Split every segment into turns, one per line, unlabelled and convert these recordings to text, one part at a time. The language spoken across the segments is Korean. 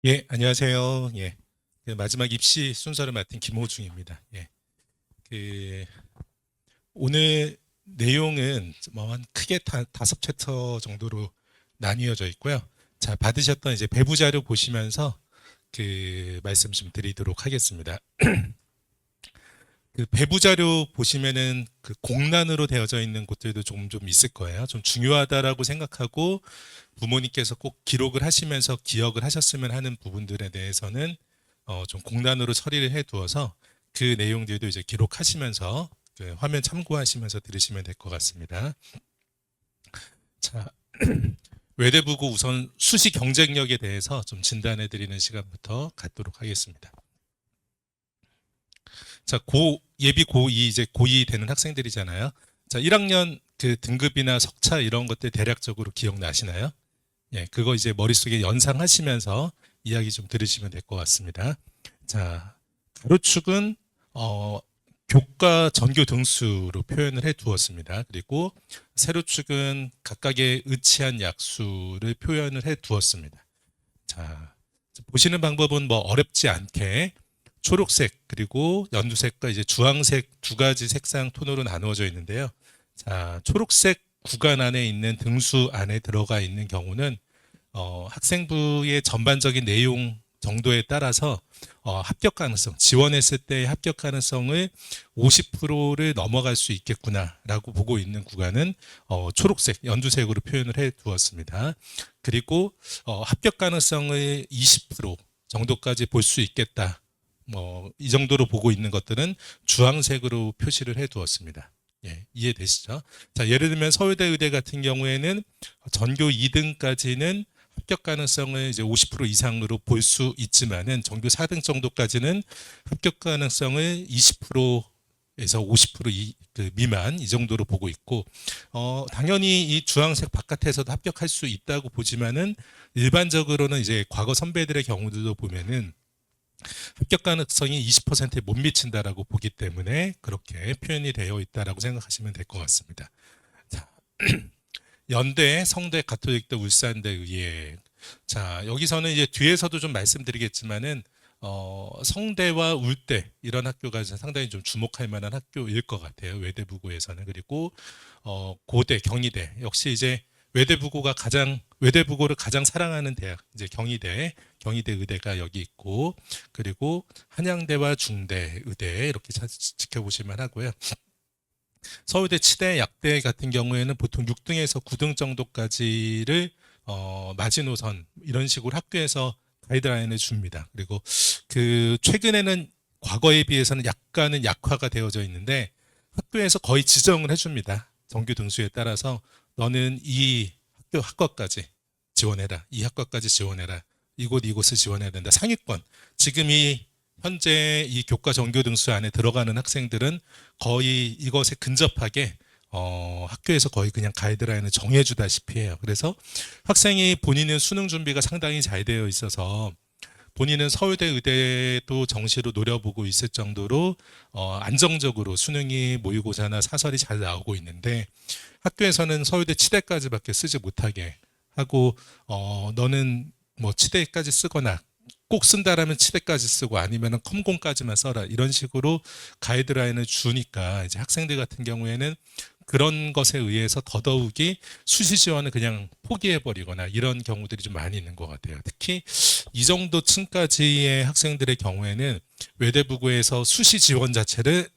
예, 안녕하세요. 예. 그 마지막 입시 순서를 맡은 김호중입니다. 예. 그 오늘 내용은 뭐 한 크게 다섯 챕터 정도로 나뉘어져 있고요. 자, 받으셨던 이제 배부 자료 보시면서 그 말씀 좀 드리도록 하겠습니다. 그 배부 자료 보시면은 그 공란으로 되어져 있는 곳들도 좀 있을 거예요. 좀 중요하다라고 생각하고 부모님께서 꼭 기록을 하시면서 기억을 하셨으면 하는 부분들에 대해서는 좀 공란으로 처리를 해 두어서 그 내용들도 이제 기록하시면서 그 화면 참고하시면서 들으시면 될 것 같습니다. 자, 외대부고 우선 수시 경쟁력에 대해서 좀 진단해 드리는 시간부터 갖도록 하겠습니다. 자, 예비 고2 이제 고2 되는 학생들이잖아요. 자, 1학년 그 등급이나 석차 이런 것들 대략적으로 기억나시나요? 예, 그거 이제 머릿속에 연상하시면서 이야기 좀 들으시면 될 것 같습니다. 자, 가로축은 교과 전교 등수로 표현을 해 두었습니다. 그리고 세로축은 각각의 의치한 약수를 표현을 해 두었습니다. 자, 보시는 방법은 뭐 어렵지 않게 초록색 그리고 연두색과 이제 주황색 두 가지 색상 톤으로 나누어져 있는데요. 자, 초록색 구간 안에 있는 등수 안에 들어가 있는 경우는 학생부의 전반적인 내용 정도에 따라서 합격 가능성, 지원했을 때의 합격 가능성을 50%를 넘어갈 수 있겠구나라고 보고 있는 구간은 초록색, 연두색으로 표현을 해 두었습니다. 그리고 합격 가능성을 20% 정도까지 볼 수 있겠다. 이 정도로 보고 있는 것들은 주황색으로 표시를 해 두었습니다. 예, 이해되시죠? 자, 예를 들면 서울대 의대 같은 경우에는 전교 2등까지는 합격 가능성을 이제 50% 이상으로 볼 수 있지만은 전교 4등 정도까지는 합격 가능성을 20%에서 50% 그 미만 이 정도로 보고 있고 당연히 이 주황색 바깥에서도 합격할 수 있다고 보지만은 일반적으로는 이제 과거 선배들의 경우들도 보면은 합격 가능성이 20%에 못 미친다라고 보기 때문에 그렇게 표현이 되어 있다라고 생각하시면 될 것 같습니다. 자, 연대, 성대, 가톨릭대, 울산대, 의예. 자, 여기서는 이제 뒤에서도 좀 말씀드리겠지만은 성대와 울대 이런 학교가 상당히 좀 주목할 만한 학교일 것 같아요. 외대부고에서는. 그리고 고대, 경희대 역시 이제 외대부고를 가장 사랑하는 대학 이제 경희대 의대가 여기 있고 그리고 한양대와 중대, 의대 이렇게 지켜보시면 하고요. 서울대 치대, 약대 같은 경우에는 보통 6등에서 9등 정도까지를 마지노선 이런 식으로 학교에서 가이드라인을 줍니다. 그리고 그 최근에는 과거에 비해서는 약간은 약화가 되어져 있는데 학교에서 거의 지정을 해줍니다. 정규 등수에 따라서 너는 이 학과까지 지원해라. 이 학과까지 지원해라. 이곳을 지원해야 된다. 상위권. 지금 이 현재 이 교과 정규 등수 안에 들어가는 학생들은 거의 이것에 근접하게 학교에서 거의 그냥 가이드라인을 정해주다시피 해요. 그래서 학생이 본인은 수능 준비가 상당히 잘 되어 있어서 본인은 서울대 의대도 정시로 노려보고 있을 정도로 안정적으로 수능이 모의고사나 사설이 잘 나오고 있는데 학교에서는 서울대 치대까지밖에 쓰지 못하게 하고 너는 뭐 치대까지 쓰거나 꼭 쓴다라면 치대까지 쓰고 아니면은 컴공까지만 써라 이런 식으로 가이드라인을 주니까 이제 학생들 같은 경우에는 그런 것에 의해서 더더욱이 수시 지원을 그냥 포기해버리거나 이런 경우들이 좀 많이 있는 것 같아요. 특히 이 정도 층까지의 학생들의 경우에는 외대부고에서 수시 지원 자체를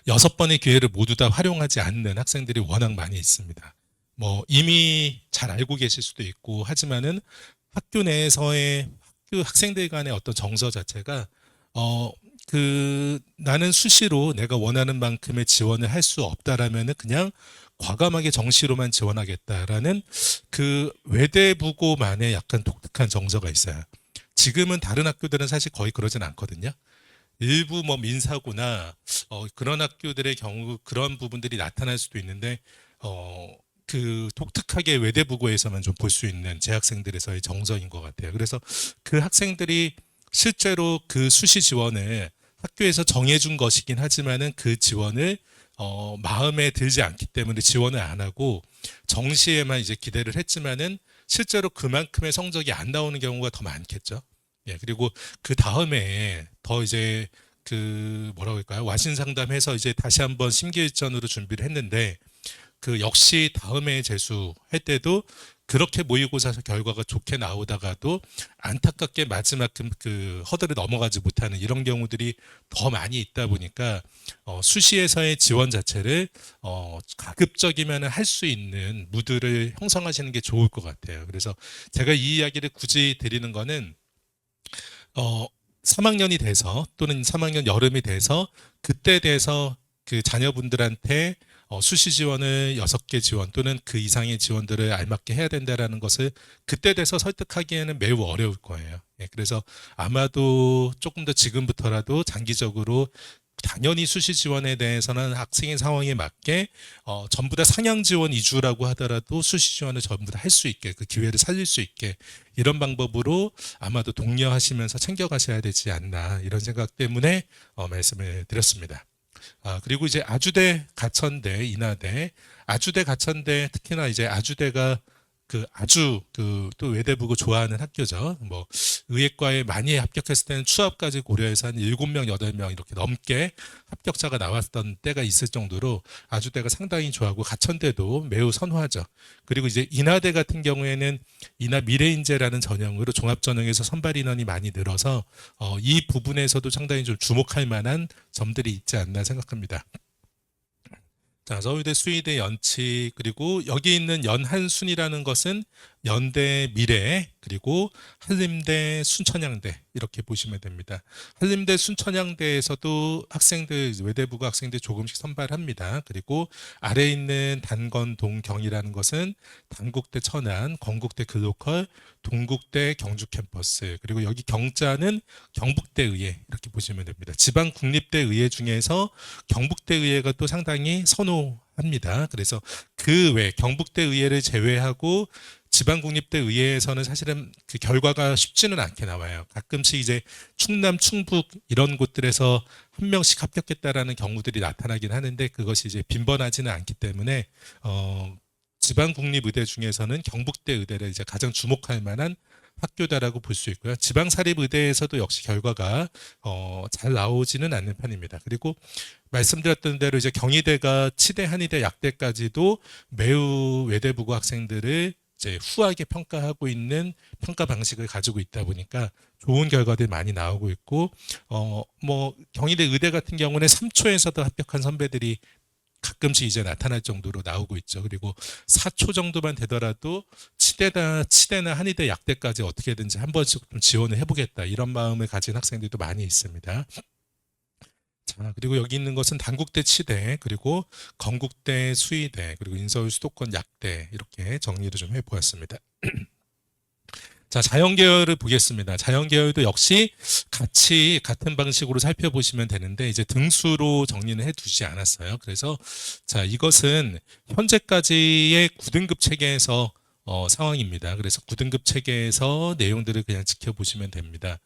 6번의 기회를 모두 다 활용하지 않는 학생들이 워낙 많이 있습니다. 뭐 이미 잘 알고 계실 수도 있고 하지만은 학교 내에서의 학교 학생들 간의 어떤 정서 자체가 나는 수시로 내가 원하는 만큼의 지원을 할 수 없다라면은 그냥 과감하게 정시로만 지원하겠다라는 그 외대부고만의 약간 독특한 정서가 있어요. 지금은 다른 학교들은 사실 거의 그러진 않거든요. 일부 뭐 민사고나 그런 학교들의 경우 그런 부분들이 나타날 수도 있는데 그 독특하게 외대부고에서만 좀 볼 수 있는 재학생들에서의 정서인 것 같아요. 그래서 그 학생들이 실제로 그 수시 지원을 학교에서 정해준 것이긴 하지만은 그 지원을 마음에 들지 않기 때문에 지원을 안 하고 정시에만 이제 기대를 했지만은 실제로 그만큼의 성적이 안 나오는 경우가 더 많겠죠. 예, 그리고 그 다음에 더 이제 그 뭐라고 할까요? 와신 상담해서 이제 다시 한번 심기일전으로 준비를 했는데 그 역시 다음에 재수할 때도 그렇게 모의고사 결과가 좋게 나오다가도 안타깝게 마지막 그 허들을 넘어가지 못하는 이런 경우들이 더 많이 있다 보니까 수시에서의 지원 자체를 가급적이면 할 수 있는 무드를 형성하시는 게 좋을 것 같아요. 그래서 제가 이 이야기를 굳이 드리는 거는 3학년이 돼서 또는 3학년 여름이 돼서 그때 돼서 그 자녀분들한테 수시 지원을 6개 지원 또는 그 이상의 지원들을 알맞게 해야 된다라는 것을 그때 돼서 설득하기에는 매우 어려울 거예요. 예, 그래서 아마도 조금 더 지금부터라도 장기적으로 당연히 수시 지원에 대해서는 학생의 상황에 맞게 전부 다 상향 지원 위주라고 하더라도 수시 지원을 전부 다 할 수 있게 그 기회를 살릴 수 있게 이런 방법으로 아마도 독려하시면서 챙겨가셔야 되지 않나 이런 생각 때문에 말씀을 드렸습니다. 그리고 이제 아주대, 가천대, 인하대, 아주대, 가천대 특히나 이제 아주대가 그 아주 그 또 외대부고 좋아하는 학교죠. 뭐 의예과에 많이 합격했을 때는 추합까지 고려해서 한 7명, 8명 이렇게 넘게 합격자가 나왔던 때가 있을 정도로 아주대가 상당히 좋아하고 가천대도 매우 선호하죠. 그리고 이제 인하대 같은 경우에는 인하 미래인재라는 전형으로 종합전형에서 선발 인원이 많이 늘어서 이 부분에서도 상당히 좀 주목할 만한 점들이 있지 않나 생각합니다. 자, 서울대, 수의대, 연치, 그리고 여기 있는 연한순이라는 것은 연대 미래, 그리고 한림대, 순천향대 이렇게 보시면 됩니다. 한림대, 순천향대에서도 학생들, 외대부고 학생들 조금씩 선발합니다. 그리고 아래에 있는 단건, 동경이라는 것은 단국대 천안, 건국대 글로컬, 동국대 경주 캠퍼스, 그리고 여기 경자는 경북대 의예 이렇게 보시면 됩니다. 지방 국립대 의예 중에서 경북대 의예가 또 상당히 선호합니다. 그래서 그 외 경북대 의예를 제외하고 지방국립대 의예에서는 사실은 그 결과가 쉽지는 않게 나와요. 가끔씩 이제 충남, 충북 이런 곳들에서 한 명씩 합격했다라는 경우들이 나타나긴 하는데 그것이 이제 빈번하지는 않기 때문에 지방국립의대 중에서는 경북대 의대를 이제 가장 주목할 만한 학교다라고 볼 수 있고요. 지방사립의대에서도 역시 결과가 잘 나오지는 않는 편입니다. 그리고 말씀드렸던 대로 이제 경희대가 치대, 한의대, 약대까지도 매우 외대부고 학생들을 이제 후하게 평가하고 있는 평가 방식을 가지고 있다 보니까 좋은 결과들이 많이 나오고 있고 뭐 경희대 의대 같은 경우는 3초에서도 합격한 선배들이 가끔씩 이제 나타날 정도로 나오고 있죠. 그리고 4초 정도만 되더라도 치대나 한의대, 약대까지 어떻게든지 한 번씩 좀 지원을 해보겠다 이런 마음을 가진 학생들도 많이 있습니다. 자, 그리고 여기 있는 것은 단국대 치대, 그리고 건국대 수의대, 그리고 인서울 수도권 약대 이렇게 정리를 좀 해보았습니다. 자, 자연계열을 보겠습니다. 자연계열도 역시 같이 같은 방식으로 살펴보시면 되는데 이제 등수로 정리는 해두지 않았어요. 그래서 자, 이것은 현재까지의 9등급 체계에서 상황입니다. 그래서 9등급 체계에서 내용들을 그냥 지켜보시면 됩니다.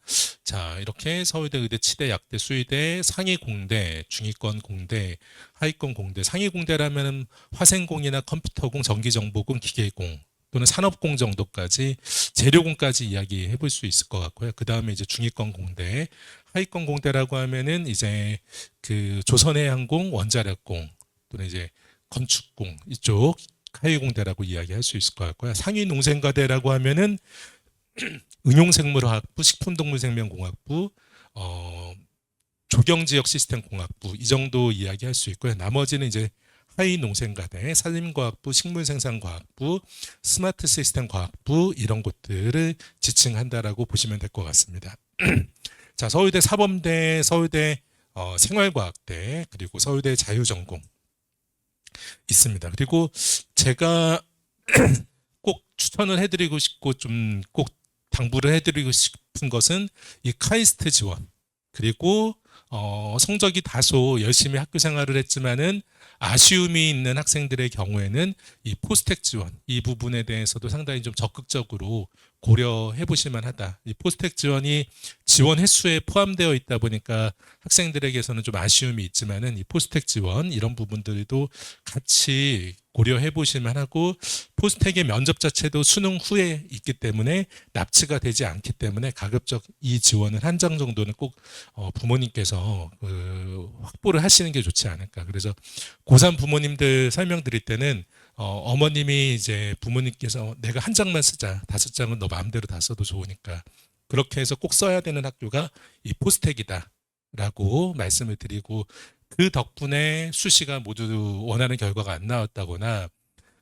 자, 이렇게 서울대, 의대, 치대, 약대, 수의대, 상위 공대, 중위권 공대, 하위권 공대, 상위 공대라면 화생공이나 컴퓨터공, 전기정보공, 기계공 또는 산업공 정도까지 재료공까지 이야기해 볼 수 있을 것 같고요. 그 다음에 이제 중위권 공대, 하위권 공대라고 하면은 이제 그 조선해양공, 원자력공 또는 이제 건축공 이쪽 하위공대라고 이야기할 수 있을 것 같고요. 상위 농생과대라고 하면은 응용생물화학부, 식품동물생명공학부, 조경지역 시스템공학부 이 정도 이야기할 수 있고요. 나머지는 이제 하위 농생과대, 산림과학부, 식물생산과학부, 스마트 시스템과학부 이런 곳들을 지칭한다라고 보시면 될 것 같습니다. 자, 서울대 사범대, 서울대 생활과학대, 그리고 서울대 자유전공 있습니다. 그리고 제가 꼭 추천을 해드리고 싶고 좀 꼭 당부를 해드리고 싶은 것은 이 카이스트 지원 그리고 성적이 다소 열심히 학교 생활을 했지만은 아쉬움이 있는 학생들의 경우에는 이 포스텍 지원 이 부분에 대해서도 상당히 좀 적극적으로 고려해 보실 만하다. 이 포스텍 지원이 지원 횟수에 포함되어 있다 보니까 학생들에게서는 좀 아쉬움이 있지만은 이 포스텍 지원 이런 부분들도 같이 고려해 보실 만하고, 포스텍의 면접 자체도 수능 후에 있기 때문에 납치가 되지 않기 때문에 가급적 이 지원을 한 장 정도는 꼭 부모님께서 확보를 하시는 게 좋지 않을까. 그래서 고3 부모님들 설명드릴 때는 어머님이 이제 부모님께서 내가 한 장만 쓰자, 5장은 너 마음대로 다 써도 좋으니까 그렇게 해서 꼭 써야 되는 학교가 이 포스텍이다라고 말씀을 드리고, 그 덕분에 수시가 모두 원하는 결과가 안 나왔다거나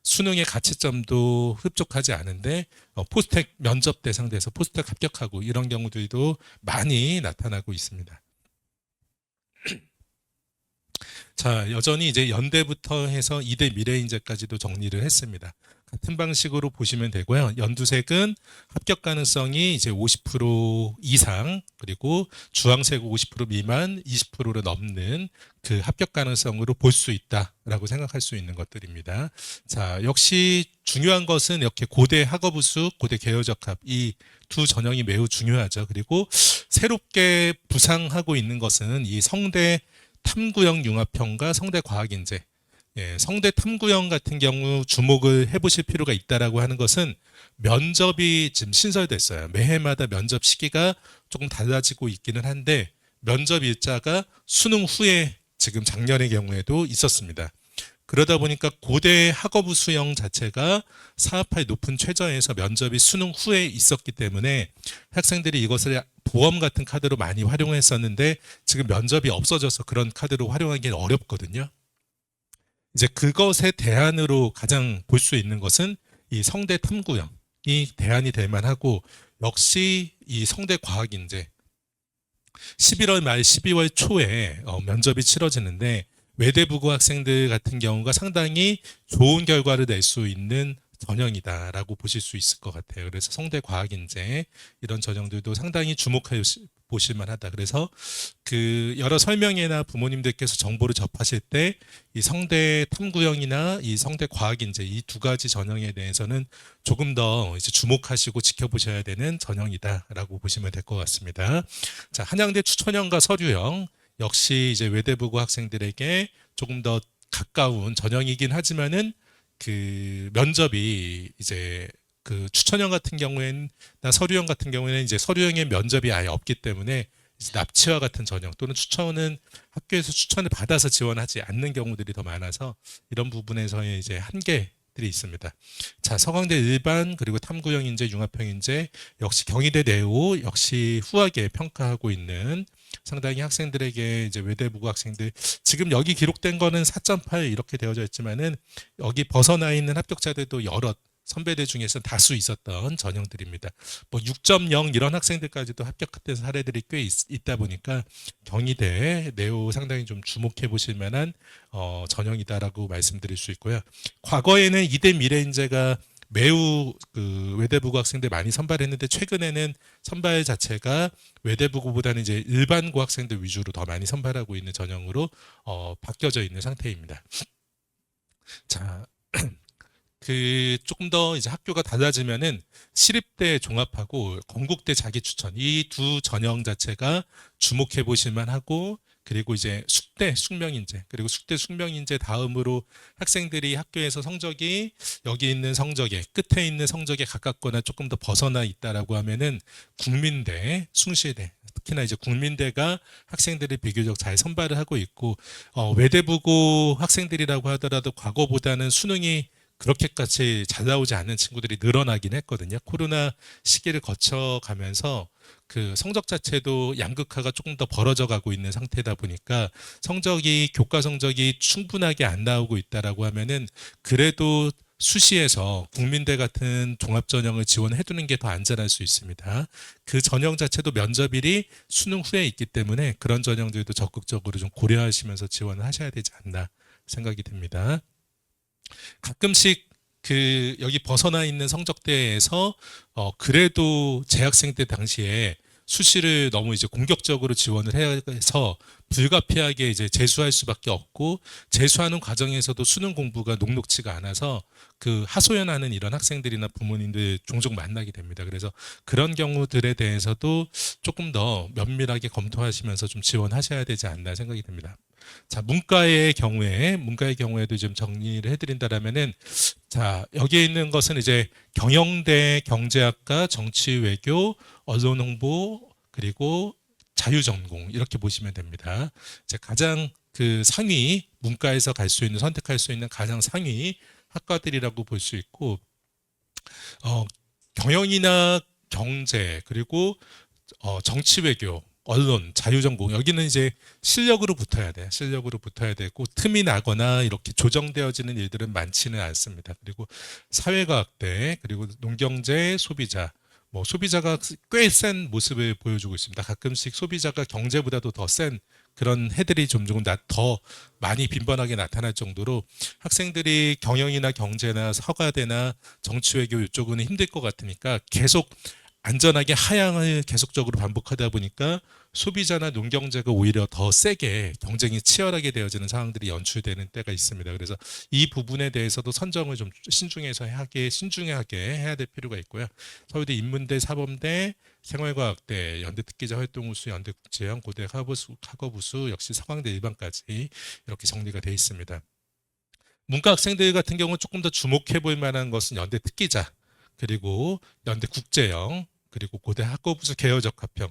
수능의 가채점도 흡족하지 않은데 포스텍 면접 대상돼서 포스텍 합격하고 이런 경우들도 많이 나타나고 있습니다. 자, 여전히 이제 연대부터 해서 이대 미래인재까지도 정리를 했습니다. 같은 방식으로 보시면 되고요. 연두색은 합격 가능성이 이제 50% 이상, 그리고 주황색 50% 미만, 20%를 넘는 그 합격 가능성으로 볼 수 있다라고 생각할 수 있는 것들입니다. 자, 역시 중요한 것은 이렇게 고대 학업우수, 고대 개요적합 이 두 전형이 매우 중요하죠. 그리고 새롭게 부상하고 있는 것은 이 성대 탐구형 융합형과 성대 과학인재. 성대 탐구형 같은 경우 주목을 해보실 필요가 있다라고 하는 것은 면접이 지금 신설됐어요. 매해마다 면접 시기가 조금 달라지고 있기는 한데 면접 일자가 수능 후에 지금 작년의 경우에도 있었습니다. 그러다 보니까 고대 학업우수형 자체가 사업화의 높은 최저에서 면접이 수능 후에 있었기 때문에 학생들이 이것을 보험 같은 카드로 많이 활용했었는데 지금 면접이 없어져서 그런 카드로 활용하기는 어렵거든요. 이제 그것의 대안으로 가장 볼 수 있는 것은 이 성대 탐구형이 대안이 될 만하고, 역시 이 성대 과학인재 11월 말 12월 초에 면접이 치러지는데 외대부고 학생들 같은 경우가 상당히 좋은 결과를 낼 수 있는 전형이다라고 보실 수 있을 것 같아요. 그래서 성대 과학인재 이런 전형들도 상당히 주목해 보실 만하다. 그래서 그 여러 설명회나 부모님들께서 정보를 접하실 때 이 성대 탐구형이나 이 성대 과학인재 이 두 가지 전형에 대해서는 조금 더 이제 주목하시고 지켜보셔야 되는 전형이다라고 보시면 될 것 같습니다. 자, 한양대 추천형과 서류형 역시 이제 외대부고 학생들에게 조금 더 가까운 전형이긴 하지만은 그 면접이 이제 그 추천형 같은 경우에는 나 서류형 같은 경우에는 이제 서류형의 면접이 아예 없기 때문에 이제 납치와 같은 전형 또는 추천은 학교에서 추천을 받아서 지원하지 않는 경우들이 더 많아서 이런 부분에서의 이제 한계들이 있습니다. 자, 서강대 일반 그리고 탐구형 인재, 융합형 인재 역시 경희대 내오 역시 후하게 평가하고 있는, 상당히 학생들에게 이제 외대부고 학생들 지금 여기 기록된 거는 4.8 이렇게 되어져 있지만은 여기 벗어나 있는 합격자들도 여러 선배들 중에서 다수 있었던 전형들입니다. 뭐 6.0 이런 학생들까지도 합격된 사례들이 꽤 있다 보니까 경희대 내오 상당히 좀 주목해 보실 만한 전형이다라고 말씀드릴 수 있고요. 과거에는 이대 미래인재가 매우 그 외대부고 학생들 많이 선발했는데 최근에는 선발 자체가 외대부고보다는 이제 일반고 학생들 위주로 더 많이 선발하고 있는 전형으로 바뀌어져 있는 상태입니다. 자, 그 조금 더 이제 학교가 달라지면은 시립대 종합하고 건국대 자기 추천 이 두 전형 자체가 주목해 보실 만하고, 그리고 이제 숙대 숙명인재 그리고 숙대 숙명인재 다음으로 학생들이 학교에서 성적이 여기 있는 성적에 끝에 있는 성적에 가깝거나 조금 더 벗어나 있다라고 하면은 국민대, 숭실대, 특히나 이제 국민대가 학생들이 비교적 잘 선발을 하고 있고, 외대부고 학생들이라고 하더라도 과거보다는 수능이 그렇게까지 잘 나오지 않는 친구들이 늘어나긴 했거든요. 코로나 시기를 거쳐가면서 그 성적 자체도 양극화가 조금 더 벌어져 가고 있는 상태다 보니까 성적이 교과 성적이 충분하게 안 나오고 있다라고 하면은 그래도 수시에서 국민대 같은 종합전형을 지원해 두는 게 더 안전할 수 있습니다. 그 전형 자체도 면접일이 수능 후에 있기 때문에 그런 전형들도 적극적으로 좀 고려하시면서 지원을 하셔야 되지 않나 생각이 듭니다. 가끔씩 그 여기 벗어나 있는 성적대에서 그래도 재학생 때 당시에 수시를 너무 이제 공격적으로 지원을 해서 불가피하게 이제 재수할 수밖에 없고 재수하는 과정에서도 수능 공부가 녹록치가 않아서 그 하소연하는 이런 학생들이나 부모님들 종종 만나게 됩니다. 그래서 그런 경우들에 대해서도 조금 더 면밀하게 검토하시면서 좀 지원하셔야 되지 않나 생각이 듭니다. 자, 문과의 경우에도 좀 정리를 해드린다라면은, 자, 여기에 있는 것은 이제 경영대 경제학과 정치외교 언론홍보 그리고 자유전공 이렇게 보시면 됩니다. 이제 가장 그 상위 문과에서 갈 수 있는 선택할 수 있는 가장 상위 학과들이라고 볼 수 있고 경영이나 경제 그리고 정치외교 언론, 자유전공 여기는 이제 실력으로 붙어야 돼요. 실력으로 붙어야 되고 틈이 나거나 이렇게 조정되어지는 일들은 많지는 않습니다. 그리고 사회과학대 그리고 농경제, 소비자 뭐 소비자가 꽤 센 모습을 보여주고 있습니다. 가끔씩 소비자가 경제보다도 더 센 그런 해들이 좀 조금 더 많이 빈번하게 나타날 정도로 학생들이 경영이나 경제나 서가대나 정치외교 이쪽은 힘들 것 같으니까 계속 안전하게 하향을 계속적으로 반복하다 보니까 소비자나 농경제가 오히려 더 세게 경쟁이 치열하게 되어지는 상황들이 연출되는 때가 있습니다. 그래서 이 부분에 대해서도 선정을 좀 신중하게 해야 될 필요가 있고요. 서울대 인문대, 사범대, 생활과학대, 연대 특기자 활동우수, 연대 국제형, 고대 학업우수, 역시 서강대 일반까지 이렇게 정리가 되어 있습니다. 문과 학생들 같은 경우는 조금 더 주목해 볼 만한 것은 연대 특기자, 그리고 연대 국제형, 그리고 고대 학업우수 계열적합형,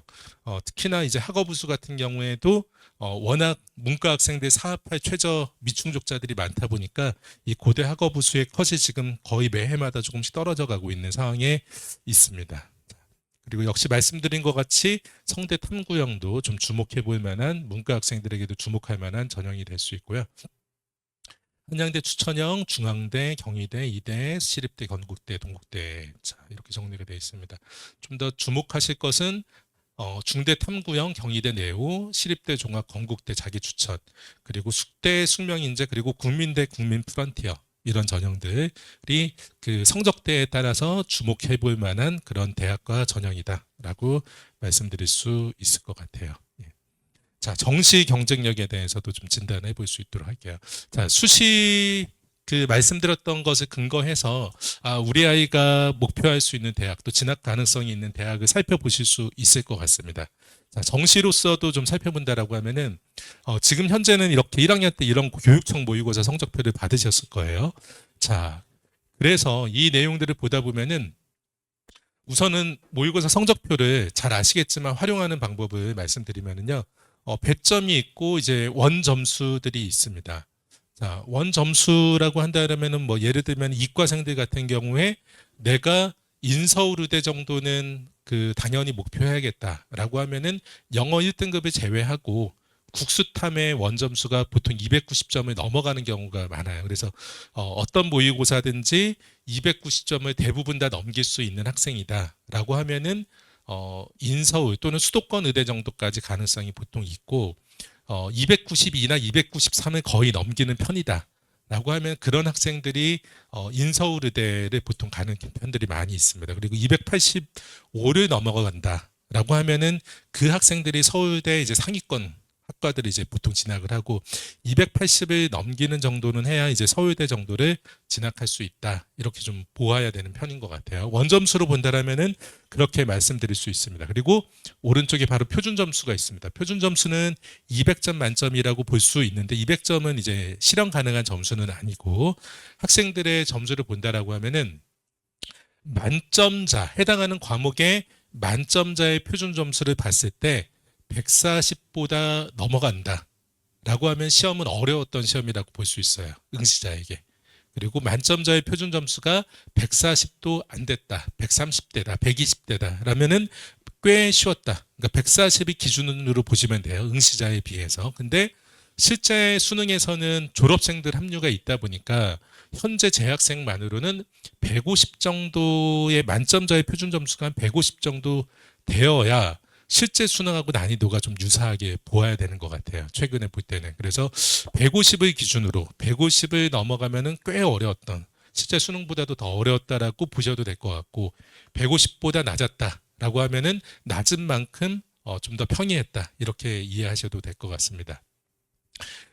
특히나 이제 학업우수 같은 경우에도 워낙 문과 학생들 사합할 최저 미충족자들이 많다 보니까 이 고대 학업우수의 컷이 지금 거의 매해마다 조금씩 떨어져 가고 있는 상황에 있습니다. 그리고 역시 말씀드린 것 같이 성대 탐구형도 좀 주목해 볼 만한 문과 학생들에게도 주목할 만한 전형이 될 수 있고요. 한양대 추천형, 중앙대, 경희대, 이대, 시립대, 건국대, 동국대 자 이렇게 정리가 되어 있습니다. 좀 더 주목하실 것은 중대 탐구형, 경희대 내우, 시립대 종합, 건국대 자기 추천, 그리고 숙대 숙명인재, 그리고 국민대 국민 프런티어 이런 전형들이 그 성적대에 따라서 주목해 볼 만한 그런 대학과 전형이다라고 말씀드릴 수 있을 것 같아요. 자, 정시 경쟁력에 대해서도 좀 진단해 볼 수 있도록 할게요. 자, 수시 그 말씀드렸던 것을 근거해서 우리 아이가 목표할 수 있는 대학 또 진학 가능성이 있는 대학을 살펴보실 수 있을 것 같습니다. 자, 정시로서도 좀 살펴본다라고 하면은 지금 현재는 이렇게 1학년 때 이런 교육청 모의고사 성적표를 받으셨을 거예요. 자, 그래서 이 내용들을 보다 보면은 우선은 모의고사 성적표를 잘 아시겠지만 활용하는 방법을 말씀드리면은요. 배점이 있고 이제 원 점수들이 있습니다. 자, 원 점수라고 한다면은 뭐 예를 들면 이과생들 같은 경우에 내가 인서울의대 정도는 그 당연히 목표해야겠다라고 하면은 영어 1등급을 제외하고 국수탐의 원 점수가 보통 290점을 넘어가는 경우가 많아요. 그래서 어떤 모의고사든지 290점을 대부분 다 넘길 수 있는 학생이다라고 하면은 인서울 또는 수도권 의대 정도까지 가능성이 보통 있고 292나 293을 거의 넘기는 편이다 라고 하면 그런 학생들이 인서울 의대를 보통 가는 편들이 많이 있습니다. 그리고 285를 넘어간다 라고 하면은 그 학생들이 서울대 이제 상위권 학과들이 이제 보통 진학을 하고 280을 넘기는 정도는 해야 이제 서울대 정도를 진학할 수 있다. 이렇게 좀 보아야 되는 편인 것 같아요. 원점수로 본다라면은 그렇게 말씀드릴 수 있습니다. 그리고 오른쪽에 바로 표준 점수가 있습니다. 표준 점수는 200점 만점이라고 볼 수 있는데 200점은 이제 실현 가능한 점수는 아니고 학생들의 점수를 본다라고 하면은 만점자 해당하는 과목의 만점자의 표준 점수를 봤을 때 140보다 넘어간다 라고 하면 시험은 어려웠던 시험이라고 볼 수 있어요. 응시자에게. 그리고 만점자의 표준 점수가 140도 안 됐다. 130대다. 120대다. 라면은 꽤 쉬웠다. 그러니까 140이 기준으로 보시면 돼요. 응시자에 비해서. 근데 실제 수능에서는 졸업생들 합류가 있다 보니까 현재 재학생만으로는 150 정도의 만점자의 표준 점수가 한 150 정도 되어야 실제 수능하고 난이도가 좀 유사하게 보아야 되는 것 같아요. 최근에 볼 때는. 그래서 150을 기준으로 150을 넘어가면은 꽤 어려웠던 실제 수능보다도 더 어려웠다라고 보셔도 될 것 같고 150보다 낮았다. 라고 하면은 낮은 만큼 좀 더 평이했다. 이렇게 이해하셔도 될 것 같습니다.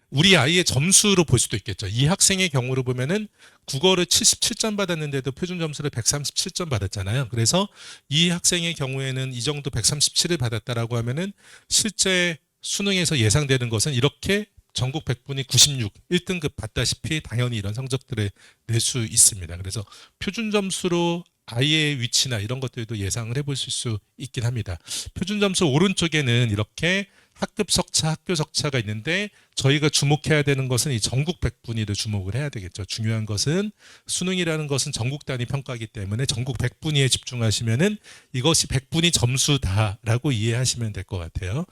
우리 아이의 점수로 볼 수도 있겠죠. 이 학생의 경우로 보면은 국어를 77점 받았는데도 표준 점수를 137점 받았잖아요. 그래서 이 학생의 경우에는 이 정도 137을 받았다라고 하면은 실제 수능에서 예상되는 것은 이렇게 전국 100분이 96, 1등급 받다시피 당연히 이런 성적들을 낼 수 있습니다. 그래서 표준 점수로 아이의 위치나 이런 것들도 예상을 해볼 수 있긴 합니다. 표준 점수 오른쪽에는 이렇게 학급 석차, 학교 석차가 있는데 저희가 주목해야 되는 것은 이 전국 100분위를 주목을 해야 되겠죠. 중요한 것은 수능이라는 것은 전국 단위 평가이기 때문에 전국 100분위에 집중하시면은 이것이 100분위 점수다라고 이해하시면 될 것 같아요.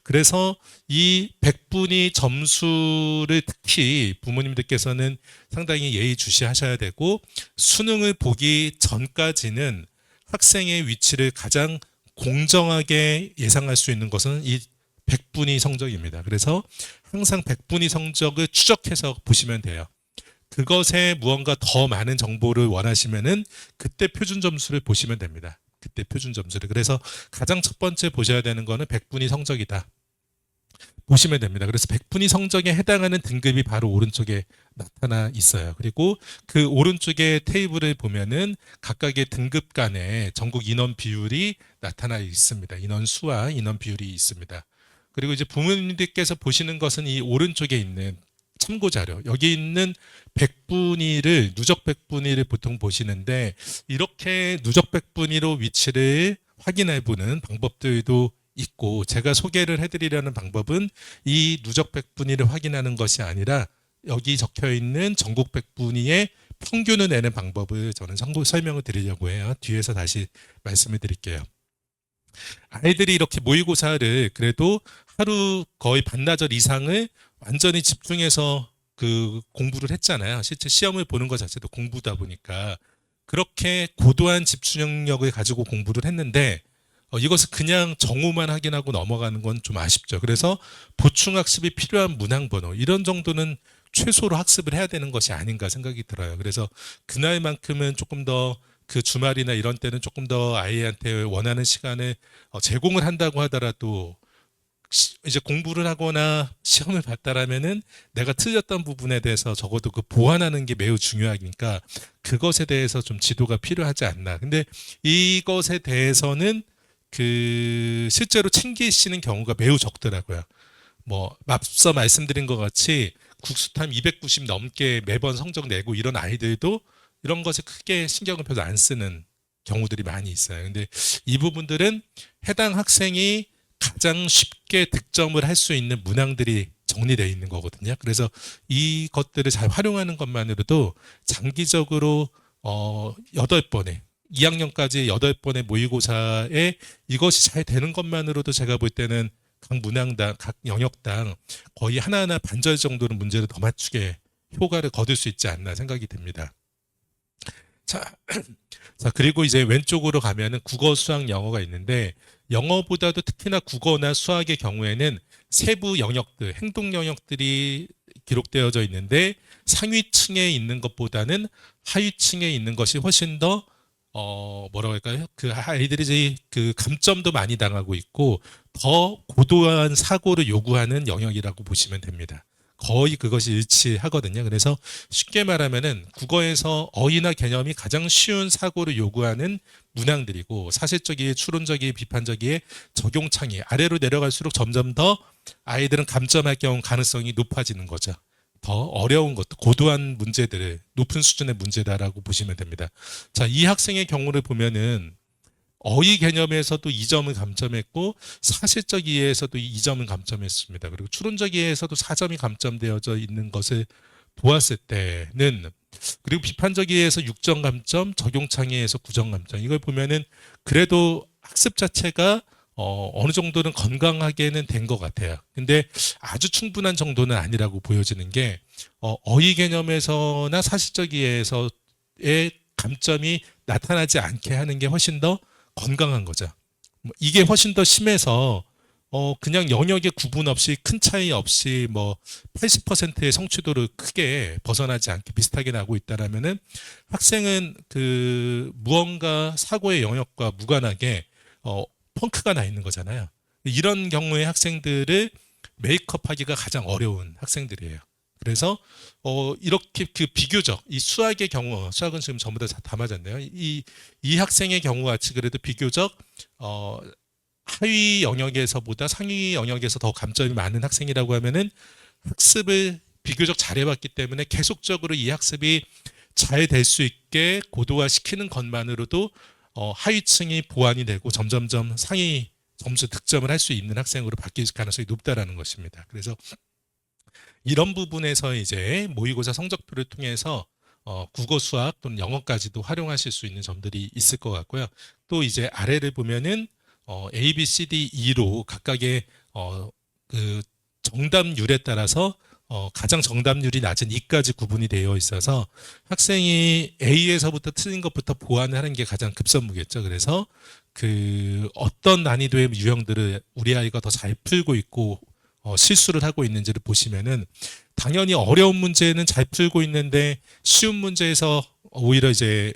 그래서 이 100분위 점수를 특히 부모님들께서는 상당히 예의주시하셔야 되고 수능을 보기 전까지는 학생의 위치를 가장 공정하게 예상할 수 있는 것은 이 100분위 성적입니다. 그래서 항상 100분위 성적을 추적해서 보시면 돼요. 그것에 무언가 더 많은 정보를 원하시면은 그때 표준 점수를 보시면 됩니다. 그때 표준 점수를. 그래서 가장 첫 번째 보셔야 되는 거는 100분위 성적이다. 보시면 됩니다. 그래서 100분위 성적에 해당하는 등급이 바로 오른쪽에 나타나 있어요. 그리고 그 오른쪽에 테이블을 보면은 각각의 등급 간의 전국 인원 비율이 나타나 있습니다. 인원 수와 인원 비율이 있습니다. 그리고 이제 부모님들께서 보시는 것은 이 오른쪽에 있는 참고 자료, 여기 있는 100분위를 누적 100분위를 보통 보시는데 이렇게 누적 100분위로 위치를 확인해 보는 방법들도 있고 제가 소개를 해드리려는 방법은 이 누적 100분위를 확인하는 것이 아니라 여기 적혀 있는 전국 100분위의 평균을 내는 방법을 저는 설명을 드리려고 해요. 뒤에서 다시 말씀을 드릴게요. 아이들이 이렇게 모의고사를 그래도 하루 거의 반나절 이상을 완전히 집중해서 그 공부를 했잖아요. 실제 시험을 보는 것 자체도 공부다 보니까 그렇게 고도한 집중력을 가지고 공부를 했는데 이것을 그냥 정오만 확인하고 넘어가는 건 좀 아쉽죠. 그래서 보충학습이 필요한 문항번호 이런 정도는 최소로 학습을 해야 되는 것이 아닌가 생각이 들어요. 그래서 그날만큼은 조금 더 그 주말이나 이런 때는 조금 더 아이한테 원하는 시간을 제공을 한다고 하더라도 이제 공부를 하거나 시험을 봤다라면은 내가 틀렸던 부분에 대해서 적어도 그 보완하는 게 매우 중요하니까 그것에 대해서 좀 지도가 필요하지 않나. 근데 이것에 대해서는 그 실제로 챙기시는 경우가 매우 적더라고요. 뭐 앞서 말씀드린 것 같이 국수탐 290 넘게 매번 성적 내고 이런 아이들도 이런 것에 크게 신경을 별로 안 쓰는 경우들이 많이 있어요. 근데 이 부분들은 해당 학생이 가장 쉽게 득점을 할 수 있는 문항들이 정리되어 있는 거거든요. 그래서 이것들을 잘 활용하는 것만으로도 장기적으로 8번에 2학년까지 8번의 모의고사에 이것이 잘 되는 것만으로도 제가 볼 때는 각 문항당, 각 영역당 거의 하나하나 반절 정도는 문제를 더 맞추게 효과를 거둘 수 있지 않나 생각이 듭니다. 자, 자, 그리고 이제 왼쪽으로 가면은 국어, 수학, 영어가 있는데 영어보다도 특히나 국어나 수학의 경우에는 세부 영역들, 행동 영역들이 기록되어져 있는데 상위층에 있는 것보다는 하위층에 있는 것이 훨씬 더 뭐라고 할까요? 그 아이들이 이제 그 감점도 많이 당하고 있고 더 고도한 사고를 요구하는 영역이라고 보시면 됩니다. 거의 그것이 일치하거든요. 그래서 쉽게 말하면은 국어에서 어휘나 개념이 가장 쉬운 사고를 요구하는 문항들이고 사실적이에 추론적이에 비판적이에 적용창이 아래로 내려갈수록 점점 더 아이들은 감점할 경우 가능성이 높아지는 거죠. 더 어려운 것도 고도한 문제들을 높은 수준의 문제다라고 보시면 됩니다. 자, 이 학생의 경우를 보면은 어휘 개념에서도 2점을 감점했고 사실적 이해에서도 2점을 감점했습니다. 그리고 추론적 이해에서도 4점이 감점되어져 있는 것을 보았을 때는 그리고 비판적 이해에서 6점 감점, 적용 창의에서 9점 감점. 이걸 보면은 그래도 학습 자체가 어느 정도는 건강하게는 된 것 같아요. 근데 아주 충분한 정도는 아니라고 보여지는 게 어휘 개념에서나 사실적 이해에서의 감점이 나타나지 않게 하는 게 훨씬 더 건강한 거죠. 이게 훨씬 더 심해서 그냥 영역의 구분 없이 큰 차이 없이 뭐 80%의 성취도를 크게 벗어나지 않게 비슷하게 나고 있다라면은 학생은 그 무언가 사고의 영역과 무관하게 펑크가 나 있는 거잖아요. 이런 경우의 학생들을 메이크업하기가 가장 어려운 학생들이에요. 그래서 이렇게 그 비교적 이 수학의 경우, 수학은 지금 전부 다 맞았네요. 이 학생의 경우 같이 그래도 비교적 하위 영역에서보다 상위 영역에서 더 감점이 많은 학생이라고 하면은 학습을 비교적 잘해왔기 때문에 계속적으로 이 학습이 잘 될 수 있게 고도화시키는 것만으로도 하위층이 보완이 되고 점점점 상위 점수 득점을 할 수 있는 학생으로 바뀔 가능성이 높다라는 것입니다. 그래서 이런 부분에서 이제 모의고사 성적표를 통해서 국어, 수학 또는 영어까지도 활용하실 수 있는 점들이 있을 것 같고요. 또 이제 아래를 보면은 A, B, C, D, E로 각각의 그 정답률에 따라서 가장 정답률이 낮은 E까지 구분이 되어 있어서 학생이 A에서부터 틀린 것부터 보완을 하는 게 가장 급선무겠죠. 그래서 그 어떤 난이도의 유형들을 우리 아이가 더 잘 풀고 있고 실수를 하고 있는지를 보시면은 당연히 어려운 문제는 잘 풀고 있는데 쉬운 문제에서 오히려 이제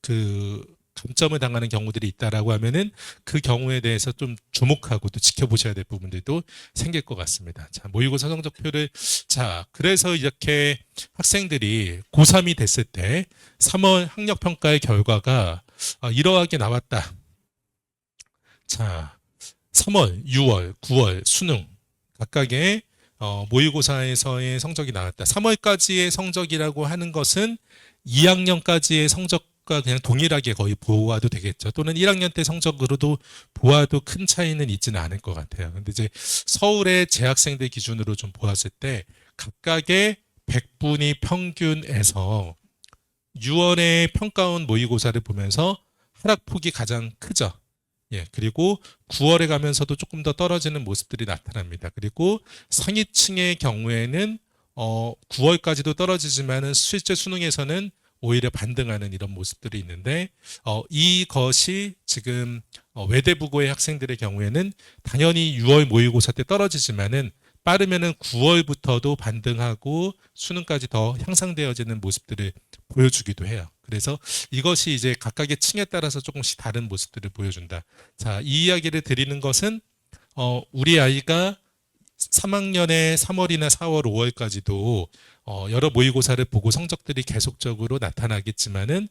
그 감점을 당하는 경우들이 있다라고 하면은 그 경우에 대해서 좀 주목하고 또 지켜보셔야 될 부분들도 생길 것 같습니다. 자, 모의고사 성적표를 그래서 이렇게 학생들이 고3이 됐을 때 3월 학력평가의 결과가 이러하게 나왔다. 자, 3월, 6월, 9월 수능 각각의 모의고사에서의 성적이 나왔다. 3월까지의 성적이라고 하는 것은 2학년까지의 성적과 그냥 동일하게 거의 보아도 되겠죠. 또는 1학년 때 성적으로도 보아도 큰 차이는 있지는 않을 것 같아요. 근데 이제 서울의 재학생들 기준으로 좀 보았을 때 각각의 100분위 평균에서 6월에 평가원 모의고사를 보면서 하락폭이 가장 크죠. 예, 그리고 9월에 가면서도 조금 더 떨어지는 모습들이 나타납니다. 그리고 상위층의 경우에는 9월까지도 떨어지지만은 실제 수능에서는 오히려 반등하는 이런 모습들이 있는데 이것이 지금 외대부고의 학생들의 경우에는 당연히 6월 모의고사 때 떨어지지만은 빠르면은 9월부터도 반등하고 수능까지 더 향상되어지는 모습들을 보여주기도 해요. 그래서 이것이 이제 각각의 층에 따라서 조금씩 다른 모습들을 보여준다. 자, 이 이야기를 드리는 것은 우리 아이가 3학년의 3월이나 4월, 5월까지도 여러 모의고사를 보고 성적들이 계속적으로 나타나겠지만은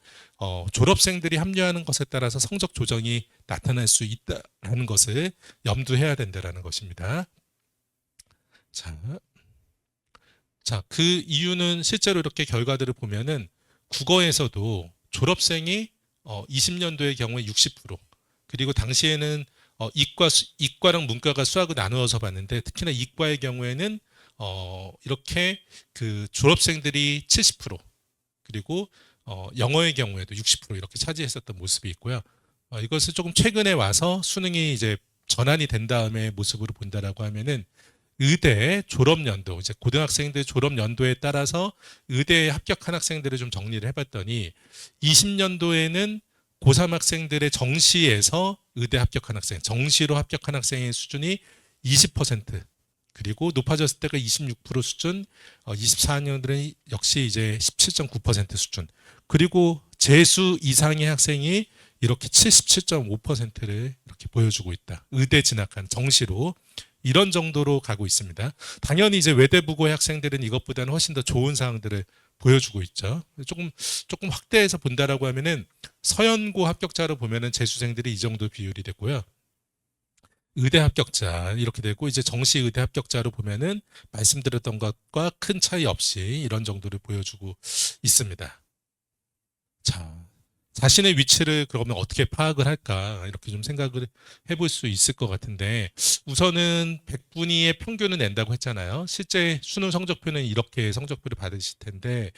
졸업생들이 합류하는 것에 따라서 성적 조정이 나타날 수 있다는 것을 염두해야 된다는 것입니다. 자, 그 이유는 실제로 이렇게 결과들을 보면은 국어에서도 졸업생이 20년도의 경우에 60%, 그리고 당시에는 이과랑 문과가 수학을 나누어서 봤는데 특히나 이과의 경우에는 이렇게 그 졸업생들이 70%, 그리고 영어의 경우에도 60% 이렇게 차지했었던 모습이 있고요. 이것을 조금 최근에 와서 수능이 이제 전환이 된 다음에 모습으로 본다라고 하면은 의대 졸업연도, 이제 고등학생들 졸업연도에 따라서 의대에 합격한 학생들을 좀 정리를 해봤더니 20년도에는 고3 학생들의 정시에서 의대 합격한 학생, 정시로 합격한 학생의 수준이 20%, 그리고 높아졌을 때가 26% 수준, 24학년들은 역시 이제 17.9% 수준, 그리고 재수 이상의 학생이 이렇게 77.5%를 이렇게 보여주고 있다. 의대 진학한 정시로. 이런 정도로 가고 있습니다. 당연히 이제 외대부고의 학생들은 이것보다는 훨씬 더 좋은 사항들을 보여주고 있죠. 조금 확대해서 본다라고 하면은 서연고 합격자로 보면은 재수생들이 이 정도 비율이 되고요. 의대 합격자 이렇게 되고 이제 정시 의대 합격자로 보면은 말씀드렸던 것과 큰 차이 없이 이런 정도를 보여주고 있습니다. 자, 자신의 위치를 그러면 어떻게 파악을 할까 이렇게 좀 생각을 해볼 수 있을 것 같은데, 우선은 100분위의 평균을 낸다고 했잖아요. 실제 수능 성적표는 이렇게 성적표를 받으실 텐데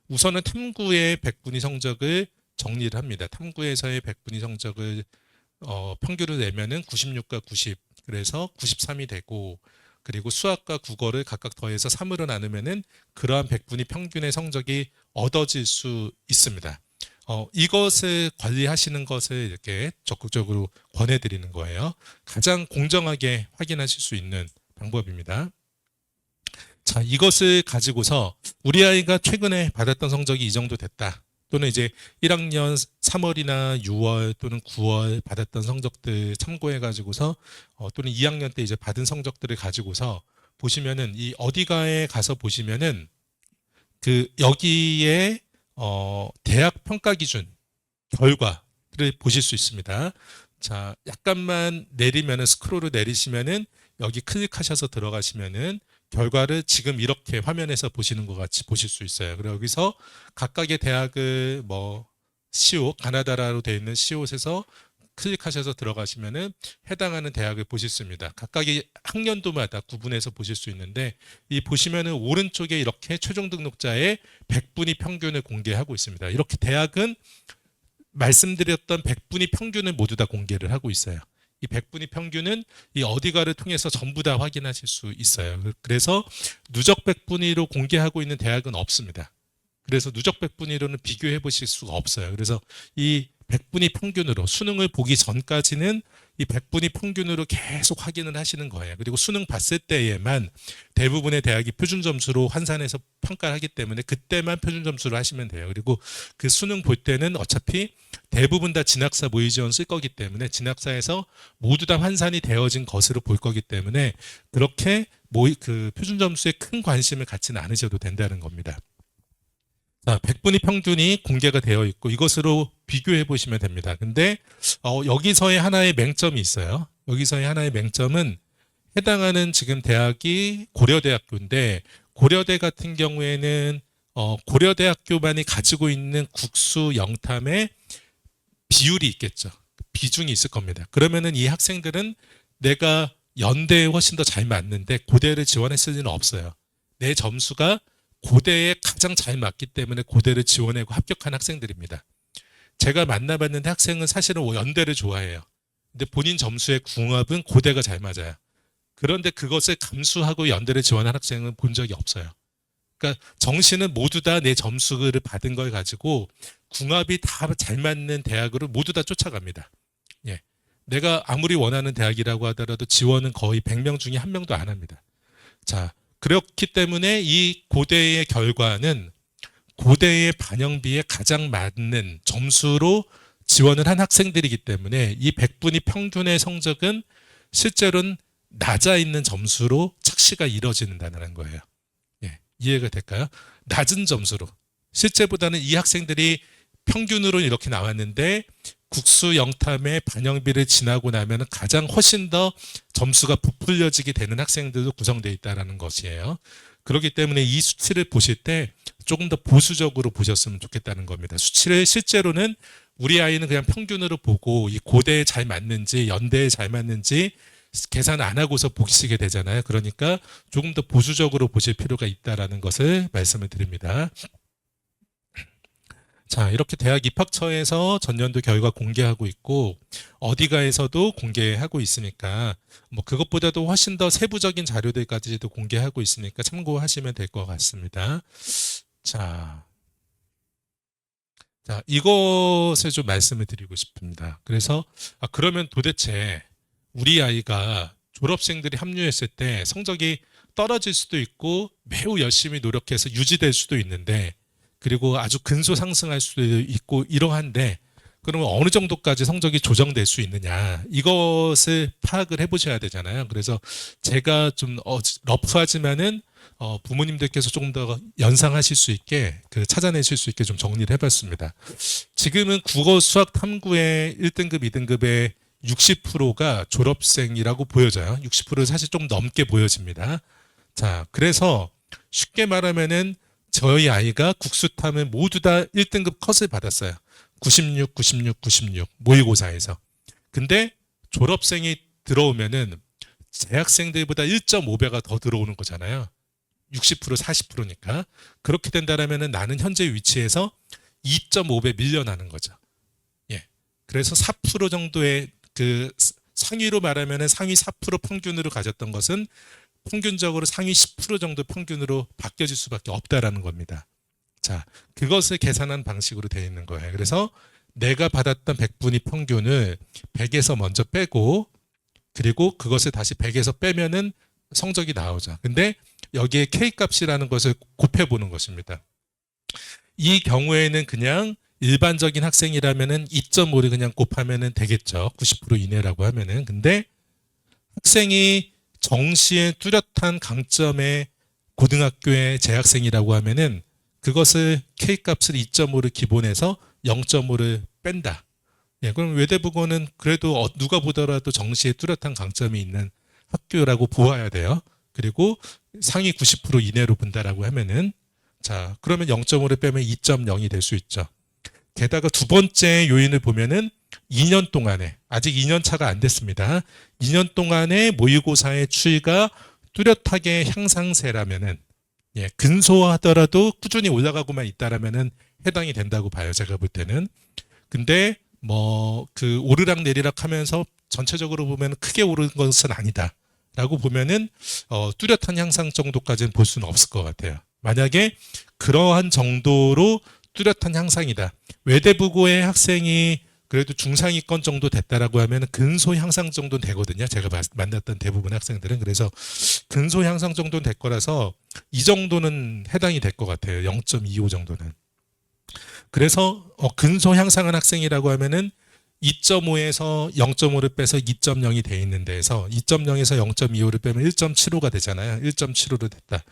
우선은 탐구의 100분위 성적을 정리를 합니다. 탐구에서의 100분위 성적을 평균을 내면은 96과 90, 그래서 93이 되고, 그리고 수학과 국어를 각각 더해서 3으로 나누면은 그러한 100분위 평균의 성적이 얻어질 수 있습니다. 이것을 관리하시는 것을 이렇게 적극적으로 권해드리는 거예요. 가장 공정하게 확인하실 수 있는 방법입니다. 자, 이것을 가지고서 우리 아이가 최근에 받았던 성적이 이 정도 됐다. 또는 이제 1학년 3월이나 6월 또는 9월 받았던 성적들 참고해 가지고서 또는 2학년 때 이제 받은 성적들을 가지고서 보시면은 이 어디가에 가서 보시면은 그 여기에 대학 평가 기준 결과를 보실 수 있습니다. 자, 약간만 내리면은 스크롤을 내리시면은 여기 클릭하셔서 들어가시면은 결과를 지금 이렇게 화면에서 보시는 것 같이 보실 수 있어요. 그리고 여기서 각각의 대학을 뭐 시옷, 가나다라로 되어 있는 시옷에서 클릭하셔서 들어가시면은 해당하는 대학을 보실 수 있습니다. 각각의 학년도마다 구분해서 보실 수 있는데 이 보시면은 오른쪽에 이렇게 최종 등록자의 100분위 평균을 공개하고 있습니다. 이렇게 대학은 말씀드렸던 100분위 평균을 모두 다 공개를 하고 있어요. 이 100분위 평균은 이 어디가를 통해서 전부 다 확인하실 수 있어요. 그래서 누적 100분위로 공개하고 있는 대학은 없습니다. 그래서 누적 100분위로는 비교해 보실 수가 없어요. 그래서 이 100분위 평균으로 수능을 보기 전까지는 이 100분위 평균으로 계속 확인을 하시는 거예요. 그리고 수능 봤을 때에만 대부분의 대학이 표준 점수로 환산해서 평가를 하기 때문에 그때만 표준 점수로 하시면 돼요. 그리고 그 수능 볼 때는 어차피 대부분 다 진학사 모의 지원 쓸 거기 때문에 진학사에서 모두 다 환산이 되어진 것으로 볼 거기 때문에 그렇게 그 표준 점수에 큰 관심을 갖지는 않으셔도 된다는 겁니다. 자, 100분위 평균이 공개가 되어 있고 이것으로 비교해 보시면 됩니다. 근데 여기서의 하나의 맹점이 있어요. 여기서의 하나의 맹점은 해당하는 지금 대학이 고려대학교인데 고려대 같은 경우에는 고려대학교만이 가지고 있는 국수 영탐의 비율이 있겠죠. 비중이 있을 겁니다. 그러면은 이 학생들은 내가 연대에 훨씬 더 잘 맞는데 고대를 지원했을 리는 없어요. 내 점수가 고대에 가장 잘 맞기 때문에 고대를 지원하고 합격한 학생들입니다. 제가 만나봤는데 학생은 사실은 연대를 좋아해요. 근데 본인 점수의 궁합은 고대가 잘 맞아요. 그런데 그것을 감수하고 연대를 지원한 학생은 본 적이 없어요. 그러니까 정시는 모두 다 내 점수를 받은 걸 가지고 궁합이 다 잘 맞는 대학으로 모두 다 쫓아갑니다. 예. 내가 아무리 원하는 대학이라고 하더라도 지원은 거의 100명 중에 1명도 안 합니다. 자, 그렇기 때문에 이 고대의 결과는 고대의 반영비에 가장 맞는 점수로 지원을 한 학생들이기 때문에 이 100분위 평균의 성적은 실제로는 낮아 있는 점수로 착시가 이루어진다는 거예요. 예, 이해가 될까요? 낮은 점수로. 실제보다는 이 학생들이 평균으로 이렇게 나왔는데 국수 영탐의 반영비를 지나고 나면 가장 훨씬 더 점수가 부풀려지게 되는 학생들도 구성되어 있다는 것이에요. 그렇기 때문에 이 수치를 보실 때 조금 더 보수적으로 보셨으면 좋겠다는 겁니다. 수치를 실제로는 우리 아이는 그냥 평균으로 보고 이 고대에 잘 맞는지 연대에 잘 맞는지 계산 안 하고서 보시게 되잖아요. 그러니까 조금 더 보수적으로 보실 필요가 있다는 것을 말씀을 드립니다. 자, 이렇게 대학 입학처에서 전년도 결과 공개하고 있고 어디가에서도 공개하고 있으니까 뭐 그것보다도 훨씬 더 세부적인 자료들까지도 공개하고 있으니까 참고하시면 될 것 같습니다. 자, 이것을 좀 말씀을 드리고 싶습니다. 그래서 그러면 도대체 우리 아이가 졸업생들이 합류했을 때 성적이 떨어질 수도 있고 매우 열심히 노력해서 유지될 수도 있는데 그리고 아주 근소 상승할 수도 있고 이러한데 그러면 어느 정도까지 성적이 조정될 수 있느냐 이것을 파악을 해보셔야 되잖아요. 그래서 제가 좀 러프하지만은 부모님들께서 조금 더 연상하실 수 있게 찾아내실 수 있게 좀 정리를 해봤습니다. 지금은 국어 수학 탐구의 1등급, 2등급의 60%가 졸업생이라고 보여져요. 60%는 사실 좀 넘게 보여집니다. 자, 그래서 쉽게 말하면은 저희 아이가 국수탐을 모두 다 1등급 컷을 받았어요. 96, 96, 96 모의고사에서. 근데 졸업생이 들어오면은 재학생들보다 1.5배가 더 들어오는 거잖아요. 60%, 40%니까. 그렇게 된다면은 나는 현재 위치에서 2.5배 밀려나는 거죠. 예. 그래서 4% 정도의 그 상위로 말하면은 상위 4% 평균으로 가졌던 것은 평균적으로 상위 10% 정도 평균으로 바뀌어질 수밖에 없다라는 겁니다. 자, 그것을 계산한 방식으로 되어 있는 거예요. 그래서 내가 받았던 100분위 평균을 100에서 먼저 빼고 그리고 그것을 다시 100에서 빼면은 성적이 나오죠. 근데 여기에 K값이라는 것을 곱해보는 것입니다. 이 경우에는 그냥 일반적인 학생이라면은 2.5를 그냥 곱하면은 되겠죠. 90% 이내라고 하면은. 근데 학생이 정시에 뚜렷한 강점의 고등학교의 재학생이라고 하면은 그것을 K값을 2.5를 기본해서 0.5를 뺀다. 예, 그럼 외대부고는 그래도 누가 보더라도 정시에 뚜렷한 강점이 있는 학교라고 보아야 돼요. 그리고 상위 90% 이내로 본다라고 하면은 자, 그러면 0.5를 빼면 2.0이 될 수 있죠. 게다가 두 번째 요인을 보면은 2년 동안에 아직 2년 차가 안 됐습니다. 2년 동안에 모의고사의 추이가 뚜렷하게 향상세라면은 예, 근소하더라도 꾸준히 올라가고만 있다라면은 해당이 된다고 봐요. 제가 볼 때는. 근데 뭐 그 오르락 내리락 하면서 전체적으로 보면 크게 오른 것은 아니다라고 보면은 뚜렷한 향상 정도까지는 볼 수는 없을 것 같아요. 만약에 그러한 정도로 뚜렷한 향상이다. 외대부고의 학생이 그래도 중상위권 정도 됐다라고 하면 근소 향상 정도는 되거든요. 제가 만났던 대부분 학생들은. 그래서 근소 향상 정도는 될 거라서 이 정도는 해당이 될 것 같아요. 0.25 정도는. 그래서 근소 향상한 학생이라고 하면은 2.5에서 0.5를 빼서 2.0이 돼 있는 데에서 2.0에서 0.25를 빼면 1.75가 되잖아요. 1.75로 됐다.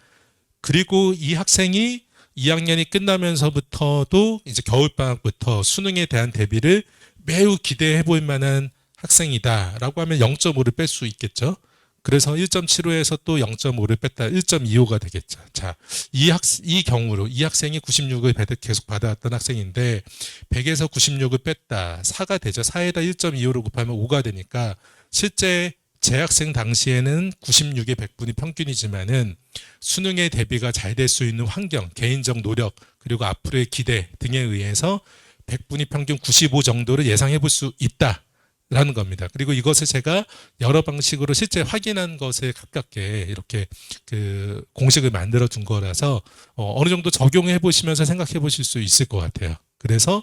그리고 이 학생이 2학년이 끝나면서부터도 이제 겨울방학부터 수능에 대한 대비를 매우 기대해 볼 만한 학생이다라고 하면 0.5를 뺄 수 있겠죠. 그래서 1.75에서 또 0.5를 뺐다 1.25가 되겠죠. 자, 이 경우로 이 학생이 96을 계속 받아왔던 학생인데 100에서 96을 뺐다 4가 되죠. 4에다 1.25로 곱하면 5가 되니까 실제 재학생 당시에는 96의 100분이 평균이지만은 수능의 대비가 잘 될 수 있는 환경, 개인적 노력, 그리고 앞으로의 기대 등에 의해서 100분이 평균 95 정도를 예상해 볼 수 있다라는 겁니다. 그리고 이것을 제가 여러 방식으로 실제 확인한 것에 가깝게 이렇게 그 공식을 만들어 둔 거라서 어느 정도 적용해 보시면서 생각해 보실 수 있을 것 같아요. 그래서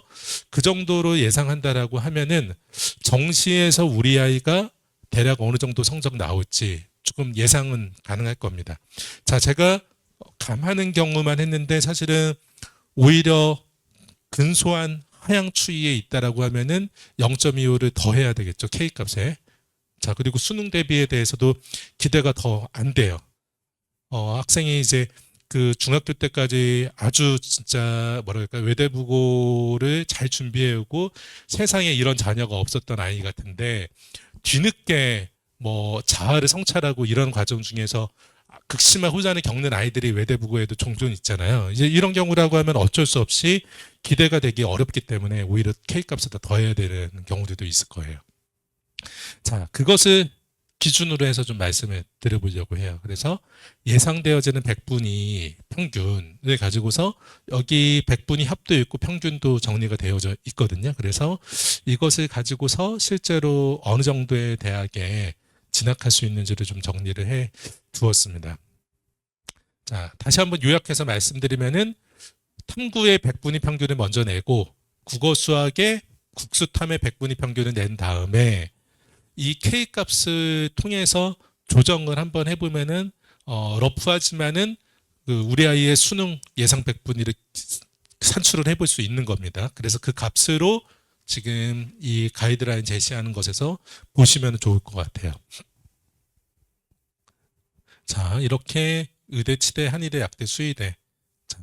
그 정도로 예상한다라고 하면은 정시에서 우리 아이가 대략 어느 정도 성적 나올지 조금 예상은 가능할 겁니다. 자, 제가 감하는 경우만 했는데 사실은 오히려 근소한 하향 추이에 있다라고 하면은 0.25를 더 해야 되겠죠. K값에. 자, 그리고 수능 대비에 대해서도 기대가 더 안 돼요. 학생이 이제 그 중학교 때까지 아주 진짜 뭐랄까 외대부고를 잘 준비해오고 세상에 이런 자녀가 없었던 아이 같은데 뒤늦게 뭐 자아를 성찰하고 이런 과정 중에서 극심한 혼란을 겪는 아이들이 외대부고에도 종종 있잖아요. 이제 이런 경우라고 하면 어쩔 수 없이 기대가 되기 어렵기 때문에 오히려 K값을 더 해야 되는 경우들도 있을 거예요. 자, 그것을 기준으로 해서 좀 말씀을 드려보려고 해요. 그래서 예상되어지는 100분위 평균을 가지고서 여기 100분위 합도 있고 평균도 정리가 되어져 있거든요. 그래서 이것을 가지고서 실제로 어느 정도의 대학에 진학할 수 있는지를 좀 정리를 해 두었습니다. 자, 다시 한번 요약해서 말씀드리면은 탐구의 100분위 평균을 먼저 내고 국어 수학의 국수탐의 100분위 평균을 낸 다음에 이 K값을 통해서 조정을 한번 해보면은 러프하지만은 그 우리 아이의 수능 예상 100분위를 산출을 해볼 수 있는 겁니다. 그래서 그 값으로 지금 이 가이드라인 제시하는 것에서 보시면 좋을 것 같아요. 자, 이렇게 의대, 치대, 한의대, 약대, 수의대 자,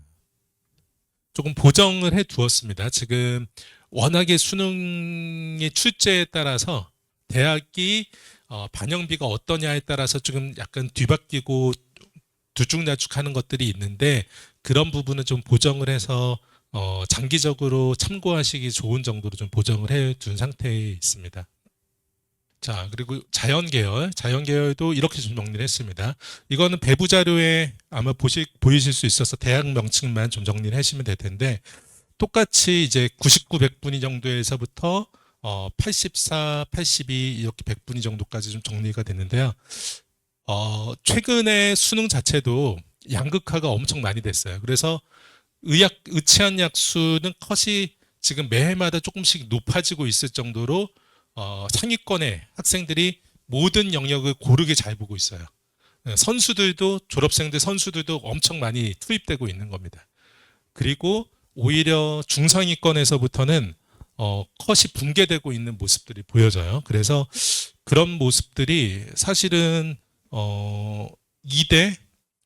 조금 보정을 해 두었습니다. 지금 워낙에 수능의 출제에 따라서 대학이 반영비가 어떠냐에 따라서 지금 약간 뒤바뀌고 들쭉날쭉하는 것들이 있는데 그런 부분은 좀 보정을 해서 장기적으로 참고하시기 좋은 정도로 좀 보정을 해 둔 상태에 있습니다. 자, 그리고 자연계열도 이렇게 좀 정리를 했습니다. 이거는 배부 자료에 아마 보이실 수 있어서 대학 명칭만 좀 정리를 하시면 될 텐데 똑같이 이제 99, 100분위 정도에서부터 84, 82 이렇게 100분위 정도까지 좀 정리가 됐는데요. 최근에 수능 자체도 양극화가 엄청 많이 됐어요. 그래서 의치한 약수는 컷이 지금 매해마다 조금씩 높아지고 있을 정도로 상위권의 학생들이 모든 영역을 고르게 잘 보고 있어요. 졸업생들 선수들도 엄청 많이 투입되고 있는 겁니다. 그리고 오히려 중상위권에서부터는 컷이 붕괴되고 있는 모습들이 보여져요. 그래서 그런 모습들이 사실은 2대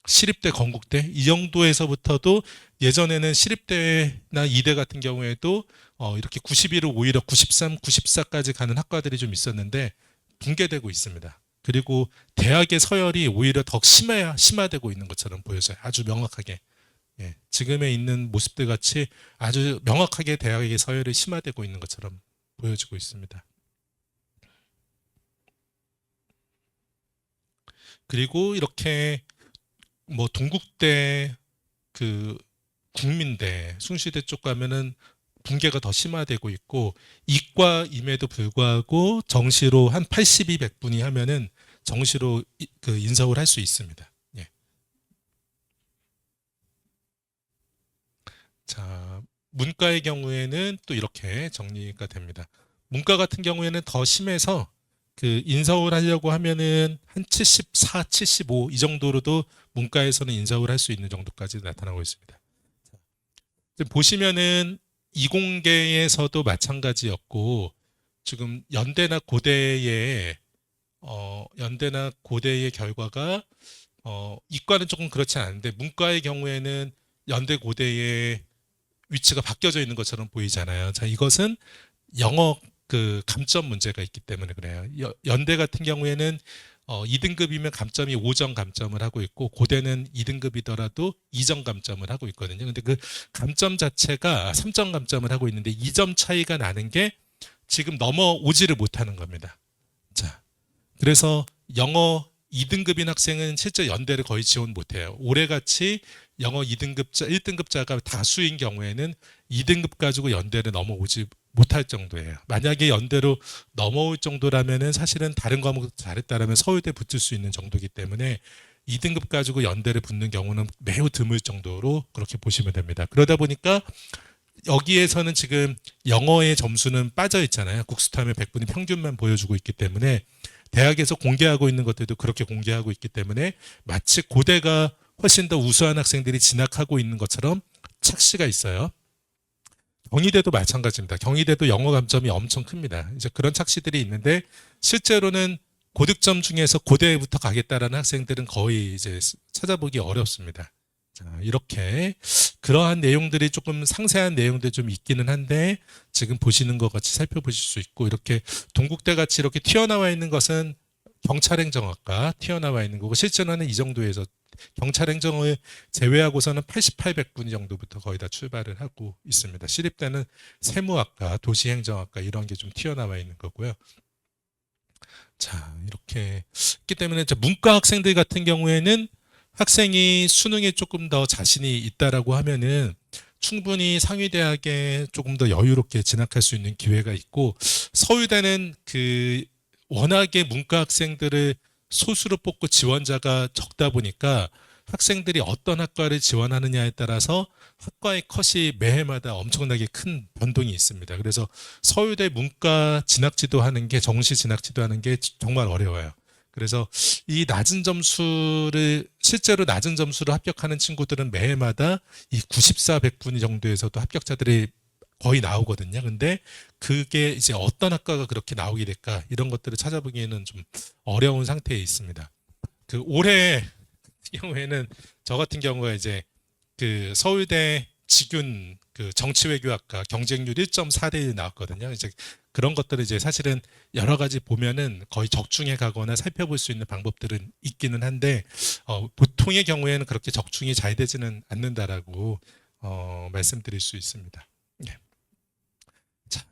시립대, 건국대 이 정도에서부터도 예전에는 시립대나 이대 같은 경우에도 이렇게 91을 오히려 93, 94까지 가는 학과들이 좀 있었는데 붕괴되고 있습니다. 그리고 대학의 서열이 오히려 더 심화되고 있는 것처럼 보여져요. 아주 명확하게. 예, 지금에 있는 모습들 같이 아주 명확하게 대학의 서열이 심화되고 있는 것처럼 보여지고 있습니다. 그리고 이렇게 뭐 동국대, 그 국민대, 숭실대 쪽 가면은 붕괴가 더 심화되고 있고 이과임에도 불구하고 정시로 한 82, 100분이 하면은 정시로 그 인서울 할 수 있습니다. 예. 자, 문과의 경우에는 또 이렇게 정리가 됩니다. 문과 같은 경우에는 더 심해서 그 인서울 하려고 하면은 한 74, 75 이 정도로도 문과에서는 인서울 할 수 있는 정도까지 나타나고 있습니다. 지금 보시면은 이공계에서도 마찬가지였고 지금 연대나 고대의 결과가 이과는 조금 그렇지 않은데 문과의 경우에는 연대 고대의 위치가 바뀌어져 있는 것처럼 보이잖아요. 자, 이것은 영어 그 감점 문제가 있기 때문에 그래요. 연대 같은 경우에는 2등급이면 감점이 5점 감점을 하고 있고 고대는 2등급이더라도 2점 감점을 하고 있거든요. 근데 그 감점 자체가 3점 감점을 하고 있는데 2점 차이가 나는 게 지금 넘어오지를 못하는 겁니다. 자, 그래서 영어 2등급인 학생은 실제 연대를 거의 지원 못해요. 올해같이 영어 2등급자, 1등급자가 다수인 경우에는 2등급 가지고 연대를 넘어오지 못할 정도예요. 만약에 연대로 넘어올 정도라면은 사실은 다른 과목 잘했다라면 서울대 붙을 수 있는 정도이기 때문에 2등급 가지고 연대를 붙는 경우는 매우 드물 정도로 그렇게 보시면 됩니다. 그러다 보니까 여기에서는 지금 영어의 점수는 빠져 있잖아요. 국수타면 100분이 평균만 보여주고 있기 때문에 대학에서 공개하고 있는 것들도 그렇게 공개하고 있기 때문에 마치 고대가 훨씬 더 우수한 학생들이 진학하고 있는 것처럼 착시가 있어요. 경희대도 마찬가지입니다. 경희대도 영어 감점이 엄청 큽니다. 이제 그런 착시들이 있는데 실제로는 고득점 중에서 고대부터 가겠다라는 학생들은 거의 이제 찾아보기 어렵습니다. 자, 이렇게 그러한 내용들이 조금 상세한 내용들이 좀 있기는 한데 지금 보시는 것 같이 살펴보실 수 있고 이렇게 동국대 같이 이렇게 튀어나와 있는 것은 경찰행정학과 튀어나와 있는 거고 실제로는 이 정도에서 경찰행정을 제외하고서는 88, 100분 정도부터 거의 다 출발을 하고 있습니다. 시립대는 세무학과, 도시행정학과 이런 게 좀 튀어나와 있는 거고요. 자, 이렇게 있기 때문에 문과 학생들 같은 경우에는 학생이 수능에 조금 더 자신이 있다라고 하면은 충분히 상위대학에 조금 더 여유롭게 진학할 수 있는 기회가 있고 서울대는 그 워낙에 문과 학생들을 소수로 뽑고 지원자가 적다 보니까 학생들이 어떤 학과를 지원하느냐에 따라서 학과의 컷이 매해마다 엄청나게 큰 변동이 있습니다. 그래서 서울대 문과 진학지도 하는 게 정시 진학지도 하는 게 정말 어려워요. 그래서 이 낮은 점수를 실제로 낮은 점수로 합격하는 친구들은 매해마다 이 94, 100분 정도에서도 합격자들이 거의 나오거든요. 근데 그게 이제 어떤 학과가 그렇게 나오게 될까 이런 것들을 찾아보기에는 좀 어려운 상태에 있습니다. 그 올해 경우에는 저 같은 경우에 이제 그 서울대 직윤 그 정치외교학과 경쟁률 1.4대 1 나왔거든요. 이제 그런 것들을 이제 사실은 여러 가지 보면은 거의 적중해 가거나 살펴볼 수 있는 방법들은 있기는 한데 보통의 경우에는 그렇게 적중이 잘 되지는 않는다라고 말씀드릴 수 있습니다. 네. 자,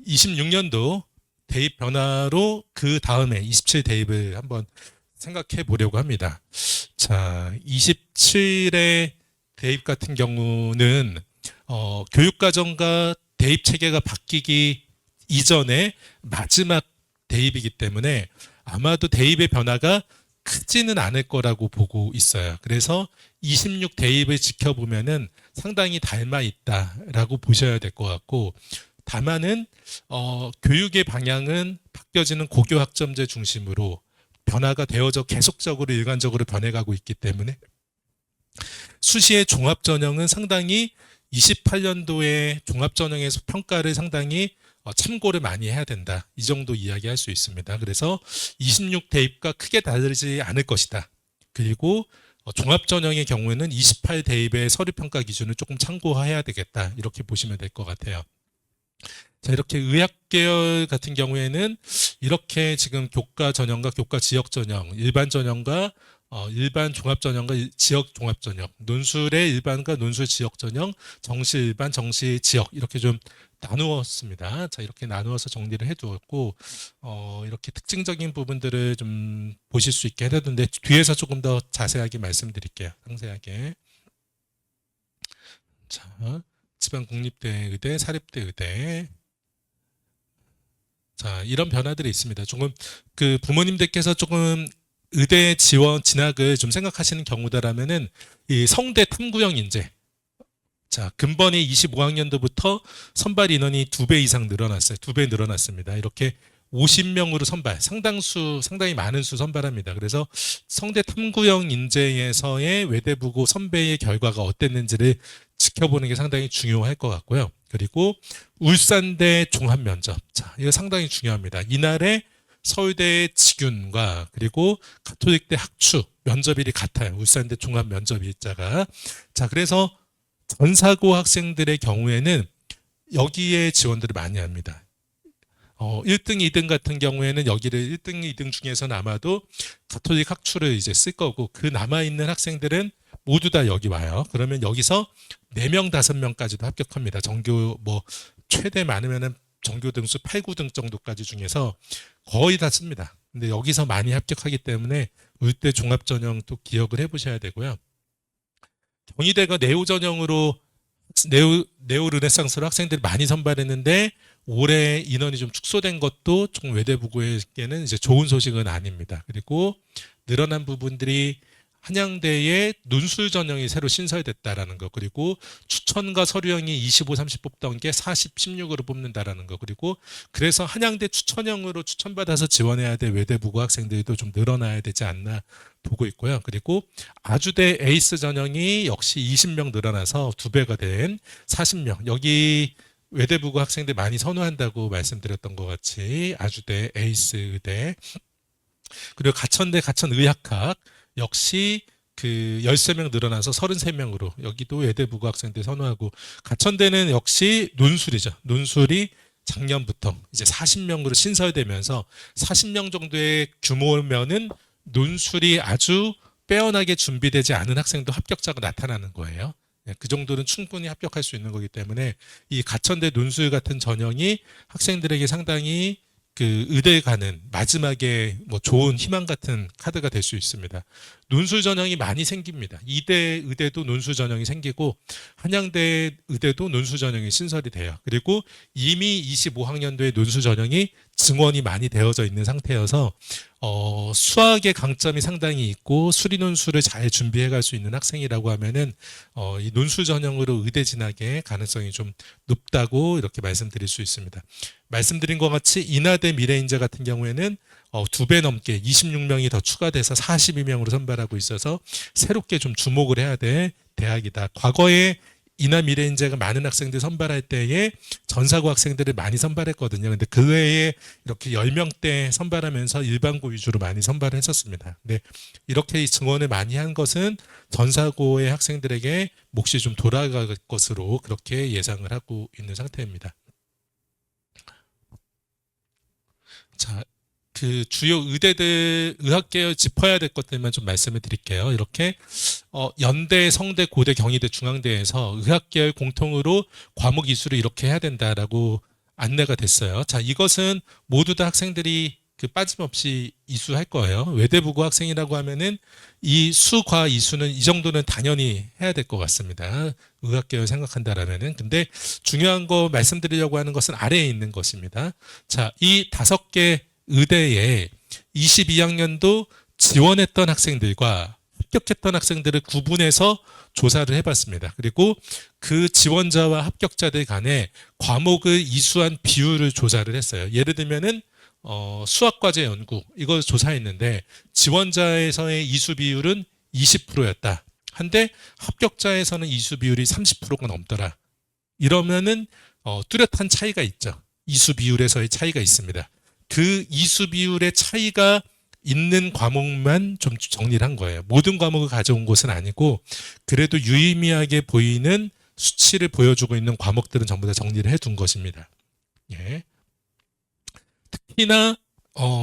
26년도 대입 변화로 그 다음에 27 대입을 한번 생각해 보려고 합니다. 자, 27의 대입 같은 경우는 교육과정과 대입 체계가 바뀌기 이전에 마지막 대입이기 때문에 아마도 대입의 변화가 크지는 않을 거라고 보고 있어요. 그래서 26 대입을 지켜보면은 상당히 닮아 있다라고 보셔야 될 것 같고 다만은 교육의 방향은 바뀌어지는 고교 학점제 중심으로 변화가 되어져 계속적으로 일관적으로 변해가고 있기 때문에 수시의 종합 전형은 상당히 28년도에 종합전형에서 평가를 상당히 참고를 많이 해야 된다. 이 정도 이야기할 수 있습니다. 그래서 26 대입과 크게 다르지 않을 것이다. 그리고 종합전형의 경우에는 28 대입의 서류평가 기준을 조금 참고해야 되겠다. 이렇게 보시면 될 것 같아요. 자, 이렇게 의학계열 같은 경우에는 이렇게 지금 교과 전형과 교과 지역 전형, 일반 전형과 일반 종합 전형과 지역 종합 전형, 논술의 일반과 논술 지역 전형, 정시 일반, 정시 지역 이렇게 좀 나누었습니다. 자, 이렇게 나누어서 정리를 해두었고 이렇게 특징적인 부분들을 좀 보실 수 있게 해뒀는데 뒤에서 조금 더 자세하게 말씀드릴게요. 상세하게. 자, 지방국립대 의대, 사립대 의대. 자, 이런 변화들이 있습니다. 조금 그 부모님들께서 조금 의대 지원 진학을 좀 생각하시는 경우다라면은 이 성대 탐구형 인재. 자, 근본이 25학년도부터 선발 인원이 2배 이상 늘어났어요. 2배 늘어났습니다. 이렇게 50명으로 선발, 상당히 많은 수 선발합니다. 그래서 성대 탐구형 인재에서의 외대부고 선배의 결과가 어땠는지를 지켜보는 게 상당히 중요할 것 같고요. 그리고 울산대 종합면접. 자, 이거 상당히 중요합니다. 이날에 서울대 직윤과 그리고 가톨릭대 학추 면접일이 같아요. 울산대 종합 면접 일자가. 자, 그래서 전사고 학생들의 경우에는 여기에 지원들을 많이 합니다. 1등, 2등 같은 경우에는 여기를 1등, 2등 중에서는 아마도 가톨릭 학추를 이제 쓸 거고 그 남아있는 학생들은 모두 다 여기 와요. 그러면 여기서 4명, 5명까지도 합격합니다. 정교 최대 많으면은 정교 등수 8, 9등 정도까지 중에서 거의 다 씁니다. 근데 여기서 많이 합격하기 때문에 울대 종합전형 또 기억을 해보셔야 되고요. 경희대가 네오 르네상스로 학생들이 많이 선발했는데 올해 인원이 좀 축소된 것도 조금 외대부고에게는 이제 좋은 소식은 아닙니다. 그리고 늘어난 부분들이 한양대의 논술 전형이 새로 신설됐다라는 거, 그리고 추천과 서류형이 25, 30 뽑던 게 40, 16으로 뽑는다라는 거, 그리고 그래서 한양대 추천형으로 추천받아서 지원해야 될 외대부고 학생들도 좀 늘어나야 되지 않나 보고 있고요. 그리고 아주대 에이스 전형이 역시 20명 늘어나서 2배가 된 40명. 여기 외대부고 학생들 많이 선호한다고 말씀드렸던 것 같이 아주대 에이스 의대, 그리고 가천대 가천의학학 역시 그 13명 늘어나서 33명으로 여기도 외대부고 학생들 선호하고, 가천대는 역시 논술이죠. 논술이 작년부터 이제 40명으로 신설되면서 40명 정도의 규모면은 논술이 아주 빼어나게 준비되지 않은 학생도 합격자가 나타나는 거예요. 그 정도는 충분히 합격할 수 있는 거기 때문에 이 가천대 논술 같은 전형이 학생들에게 상당히 그 의대에 가는 마지막에 좋은 희망 같은 카드가 될 수 있습니다. 논술 전형이 많이 생깁니다. 이대 의대도 논술 전형이 생기고 한양대 의대도 논술 전형이 신설이 돼요. 그리고 이미 25학년도에 논술 전형이 증원이 많이 되어져 있는 상태여서 수학의 강점이 상당히 있고 수리 논술을 잘 준비해 갈 수 있는 학생이라고 하면은 이 논술 전형으로 의대 진학의 가능성이 좀 높다고 이렇게 말씀드릴 수 있습니다. 말씀드린 것 같이 인하대 미래인재 같은 경우에는 2배 넘게 26명이 더 추가돼서 42명으로 선발하고 있어서 새롭게 좀 주목을 해야 될 대학이다. 과거에 인하 미래인재가 많은 학생들 선발할 때에 전사고 학생들을 많이 선발했거든요. 근데 그 외에 이렇게 10명대 선발하면서 일반고 위주로 많이 선발을 했었습니다. 근데 이렇게 증원을 많이 한 것은 전사고의 학생들에게 몫이 좀 돌아갈 것으로 그렇게 예상을 하고 있는 상태입니다. 자, 그 주요 의대들 의학계열 짚어야 될 것들만 좀 말씀을 드릴게요. 이렇게 연대, 성대, 고대, 경희대, 중앙대에서 의학계열 공통으로 과목 이수를 이렇게 해야 된다라고 안내가 됐어요. 자, 이것은 모두 다 학생들이 그 빠짐없이 이수할 거예요. 외대부고 학생이라고 하면은 이 수과 이수는 이 정도는 당연히 해야 될 것 같습니다. 의학계열 생각한다라면은. 근데 중요한 거 말씀드리려고 하는 것은 아래에 있는 것입니다. 자, 이 5개 의대에 22학년도 지원했던 학생들과 합격했던 학생들을 구분해서 조사를 해봤습니다. 그리고 그 지원자와 합격자들 간에 과목을 이수한 비율을 조사를 했어요. 예를 들면은 수학과제 연구 이걸 조사했는데 지원자에서의 이수 비율은 20%였다. 한데 합격자에서는 이수 비율이 30%가 넘더라. 이러면은 뚜렷한 차이가 있죠. 이수 비율에서의 차이가 있습니다. 그 이수 비율의 차이가 있는 과목만 좀 정리를 한 거예요. 모든 과목을 가져온 것은 아니고 그래도 유의미하게 보이는 수치를 보여주고 있는 과목들은 전부 다 정리를 해둔 것입니다. 예. 특히나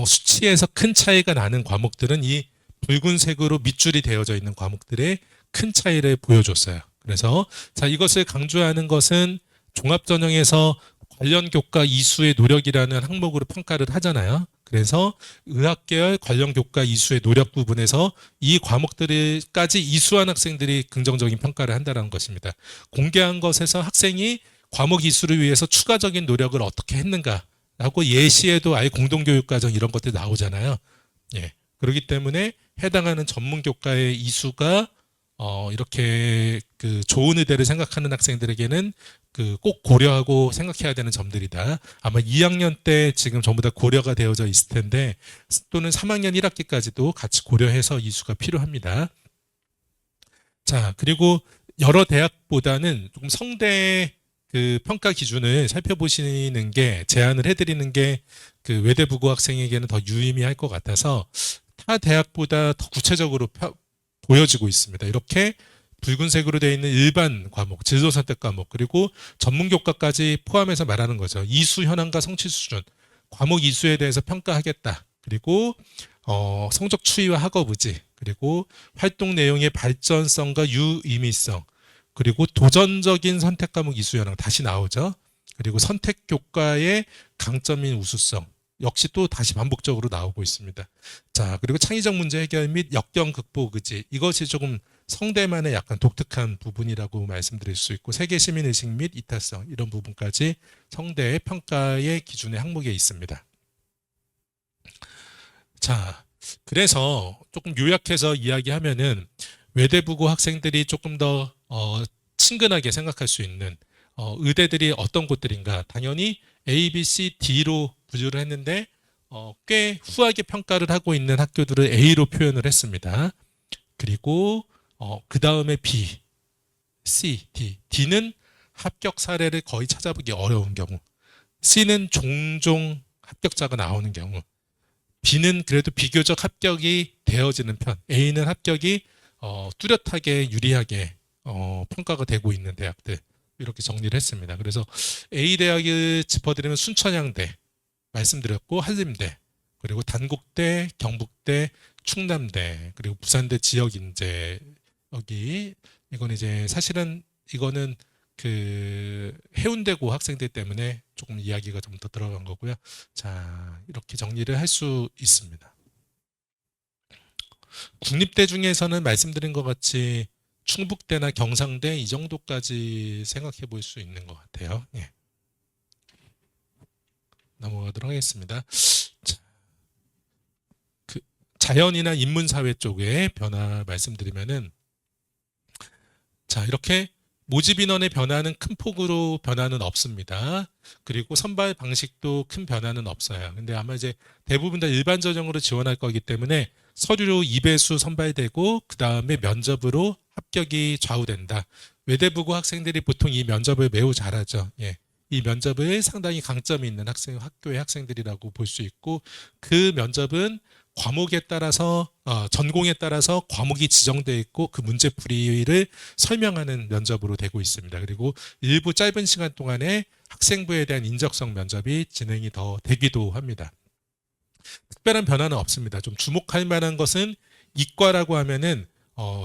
수치에서 큰 차이가 나는 과목들은 이 붉은색으로 밑줄이 되어져 있는 과목들의 큰 차이를 보여줬어요. 그래서 자, 이것을 강조하는 것은 종합전형에서 관련 교과 이수의 노력이라는 항목으로 평가를 하잖아요. 그래서 의학계열 관련 교과 이수의 노력 부분에서 이 과목들까지 이수한 학생들이 긍정적인 평가를 한다는 것입니다. 공개한 것에서 학생이 과목 이수를 위해서 추가적인 노력을 어떻게 했는가라고 예시에도 아예 공동교육과정 이런 것들이 나오잖아요. 예. 그렇기 때문에 해당하는 전문 교과의 이수가 이렇게 그 좋은 의대를 생각하는 학생들에게는 그 꼭 고려하고 생각해야 되는 점들이다. 아마 2학년 때 지금 전부 다 고려가 되어져 있을 텐데 또는 3학년 1학기까지도 같이 고려해서 이수가 필요합니다. 자, 그리고 여러 대학보다는 조금 성대 그 평가 기준을 살펴보시는 게 제안을 해드리는 게 그 외대부고 학생에게는 더 유의미할 것 같아서 타 대학보다 더 구체적으로 보여지고 있습니다. 이렇게 붉은색으로 되어 있는 일반 과목, 진로 선택 과목, 그리고 전문 교과까지 포함해서 말하는 거죠. 이수 현황과 성취 수준, 과목 이수에 대해서 평가하겠다. 그리고 성적 추이와 학업 의지, 그리고 활동 내용의 발전성과 유의미성, 그리고 도전적인 선택 과목 이수 현황 다시 나오죠. 그리고 선택 교과의 강점인 우수성 역시 또 다시 반복적으로 나오고 있습니다. 자, 그리고 창의적 문제 해결 및 역경 극복 의지, 이것이 조금 성대만의 약간 독특한 부분이라고 말씀드릴 수 있고, 세계 시민 의식 및 이타성 이런 부분까지 성대의 평가의 기준의 항목에 있습니다. 자, 그래서 조금 요약해서 이야기하면은 외대부고 학생들이 조금 더 친근하게 생각할 수 있는 의대들이 어떤 곳들인가, 당연히 A, B, C, D로 분류를 했는데 꽤 후하게 평가를 하고 있는 학교들을 A로 표현을 했습니다. 그리고 그 다음에 B, C, D. D는 합격 사례를 거의 찾아보기 어려운 경우, C는 종종 합격자가 나오는 경우, B는 그래도 비교적 합격이 되어지는 편, A는 합격이 뚜렷하게 유리하게 평가가 되고 있는 대학들, 이렇게 정리를 했습니다. 그래서 A 대학을 짚어드리면 순천향대 말씀드렸고, 한림대, 그리고 단국대, 경북대, 충남대, 그리고 부산대 지역인재, 여기 이건 이제 사실은 이거는 그 해운대고 학생들 때문에 조금 이야기가 좀 더 들어간 거고요. 자, 이렇게 정리를 할 수 있습니다. 국립대 중에서는 말씀드린 것 같이 충북대나 경상대 이 정도까지 생각해 볼 수 있는 것 같아요. 예. 넘어가도록 하겠습니다. 자, 그 자연이나 인문사회 쪽의 변화 말씀드리면은, 자, 이렇게 모집 인원의 변화는 큰 폭으로 변화는 없습니다. 그리고 선발 방식도 큰 변화는 없어요. 근데 아마 이제 대부분 다 일반 전형으로 지원할 거기 때문에 서류로 2배수 선발되고 그 다음에 면접으로 합격이 좌우된다. 외대부고 학생들이 보통 이 면접을 매우 잘하죠. 예. 이 면접을 상당히 강점이 있는 학교의 학생들이라고 볼 수 있고, 그 면접은 과목에 따라서 전공에 따라서 과목이 지정되어 있고 그 문제풀이를 설명하는 면접으로 되고 있습니다. 그리고 일부 짧은 시간 동안에 학생부에 대한 인적성 면접이 진행이 더 되기도 합니다. 특별한 변화는 없습니다. 좀 주목할 만한 것은 이과라고 하면은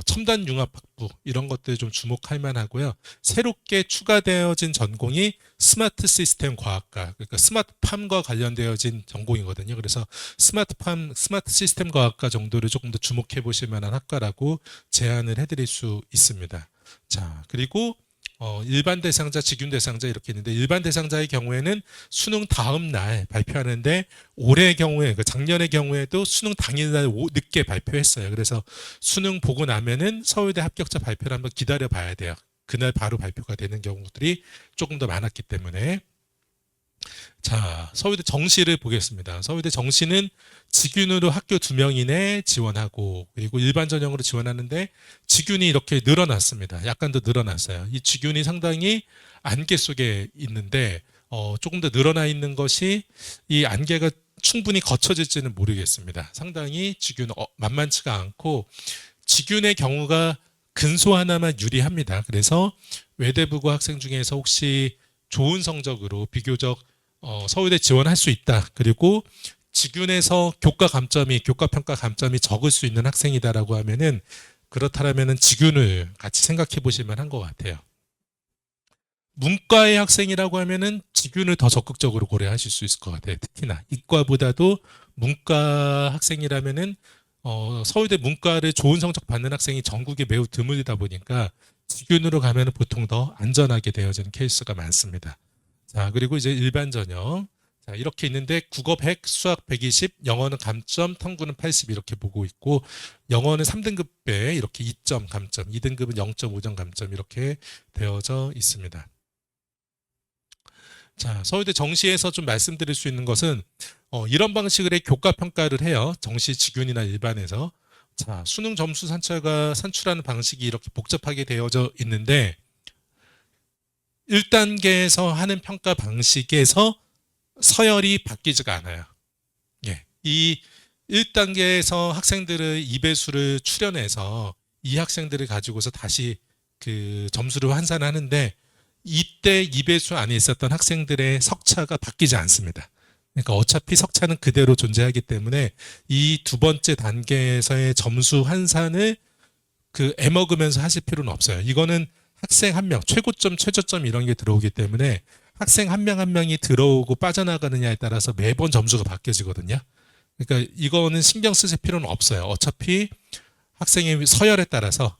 첨단 융합학부 이런 것들 좀 주목할 만하고요. 새롭게 추가되어진 전공이 스마트 시스템 과학과, 그러니까 스마트팜과 관련되어진 전공이거든요. 그래서 스마트 시스템 과학과 정도를 조금 더 주목해 보실 만한 학과라고 제안을 해드릴 수 있습니다. 자, 그리고 일반 대상자, 직윤 대상자 이렇게 있는데, 일반 대상자의 경우에는 수능 다음 날 발표하는데, 올해의 경우에, 작년의 경우에도 수능 당일날 늦게 발표했어요. 그래서 수능 보고 나면은 서울대 합격자 발표를 한번 기다려 봐야 돼요. 그날 바로 발표가 되는 경우들이 조금 더 많았기 때문에. 자, 서울대 정시를 보겠습니다. 서울대 정시는 직윤으로 학교 2명 이내 지원하고, 그리고 일반 전형으로 지원하는데 직윤이 이렇게 늘어났습니다. 약간 더 늘어났어요. 이 직윤이 상당히 안개 속에 있는데 조금 더 늘어나 있는 것이 이 안개가 충분히 거쳐질지는 모르겠습니다. 상당히 지균 만만치가 않고 지균의 경우가 근소 하나만 유리합니다. 그래서 외대부고 학생 중에서 혹시 좋은 성적으로 비교적 서울대 지원할 수 있다. 그리고 지균에서 교과 평가 감점이 적을 수 있는 학생이다라고 하면은 그렇다면은 지균을 같이 생각해 보실 만한 것 같아요. 문과의 학생이라고 하면은 지균을 더 적극적으로 고려하실 수 있을 것 같아요. 특히나 이과보다도 문과 학생이라면은 서울대 문과를 좋은 성적 받는 학생이 전국에 매우 드물다 보니까 지균으로 가면은 보통 더 안전하게 되어지는 케이스가 많습니다. 자, 그리고 이제 일반 전형. 자, 이렇게 있는데 국어 100, 수학 120, 영어는 감점, 탐구는 80 이렇게 보고 있고 영어는 3등급에 이렇게 2점 감점, 2등급은 0.5점 감점 이렇게 되어져 있습니다. 자, 서울대 정시에서 좀 말씀드릴 수 있는 것은 이런 방식의 교과 평가를 해요. 정시 지균이나 일반에서. 자, 수능 점수 산출하는 방식이 이렇게 복잡하게 되어져 있는데 1단계에서 하는 평가 방식에서 서열이 바뀌지가 않아요. 예. 이 1단계에서 학생들의 2배수를 추려내서 이 학생들을 가지고서 다시 그 점수를 환산하는데 이때 2배수 안에 있었던 학생들의 석차가 바뀌지 않습니다. 그러니까 어차피 석차는 그대로 존재하기 때문에 이 두 번째 단계에서의 점수 환산을 애먹으면서 하실 필요는 없어요. 이거는 학생 한 명, 최고점, 최저점 이런 게 들어오기 때문에 학생 한 명 한 명이 들어오고 빠져나가느냐에 따라서 매번 점수가 바뀌어지거든요. 그러니까 이거는 신경 쓰실 필요는 없어요. 어차피 학생의 서열에 따라서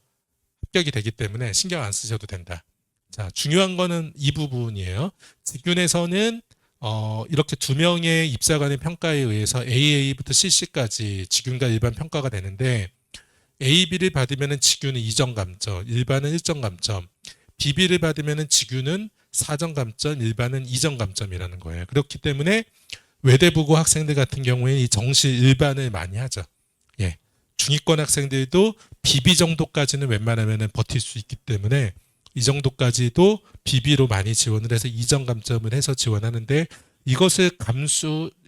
합격이 되기 때문에 신경 안 쓰셔도 된다. 자, 중요한 거는 이 부분이에요. 직균에서는 이렇게 두 명의 입사관의 평가에 의해서 AA부터 CC까지 직균과 일반 평가가 되는데 A, B를 받으면 직균은 2점 감점, 일반은 1점 감점, BB를 받으면 직균은 4점 감점, 일반은 2점 감점이라는 거예요. 그렇기 때문에 외대부고 학생들 같은 경우에 이 정시 일반을 많이 하죠. 예. 중위권 학생들도 BB 정도까지는 웬만하면 버틸 수 있기 때문에 이 정도까지도 BB로 많이 지원을 해서 2점 감점을 해서 지원하는데 이것을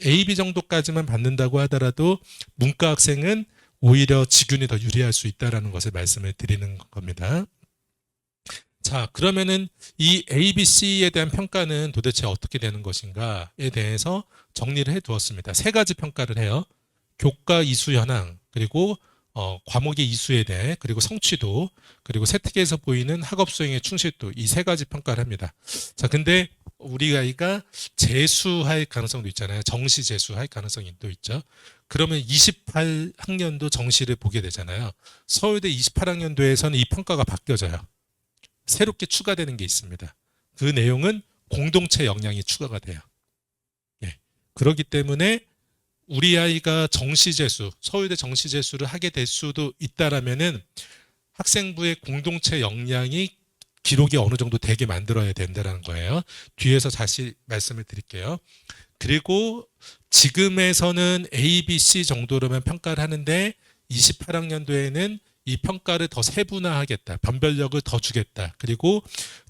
AB 정도까지만 받는다고 하더라도 문과 학생은 오히려 직균이 더 유리할 수 있다는 것을 말씀을 드리는 겁니다. 자, 그러면은 이 A, B, C에 대한 평가는 도대체 어떻게 되는 것인가에 대해서 정리를 해 두었습니다. 세 가지 평가를 해요. 교과 이수 현황, 그리고 과목의 이수에 대해, 그리고 성취도, 그리고 세특에서 보이는 학업 수행의 충실도, 이 세 가지 평가를 합니다. 자, 근데 우리 아이가 재수할 가능성도 있잖아요. 정시 재수할 가능성이 또 있죠. 그러면 28학년도 정시를 보게 되잖아요. 서울대 28학년도에서는 이 평가가 바뀌어져요. 새롭게 추가되는 게 있습니다. 그 내용은 공동체 역량이 추가가 돼요. 예. 그렇기 때문에 우리 아이가 정시재수, 서울대 정시재수를 하게 될 수도 있다라면은 학생부의 공동체 역량이 기록이 어느 정도 되게 만들어야 된다는 거예요. 뒤에서 다시 말씀을 드릴게요. 그리고 지금에서는 A, B, C 정도로만 평가를 하는데 28학년도에는 이 평가를 더 세분화하겠다. 변별력을 더 주겠다. 그리고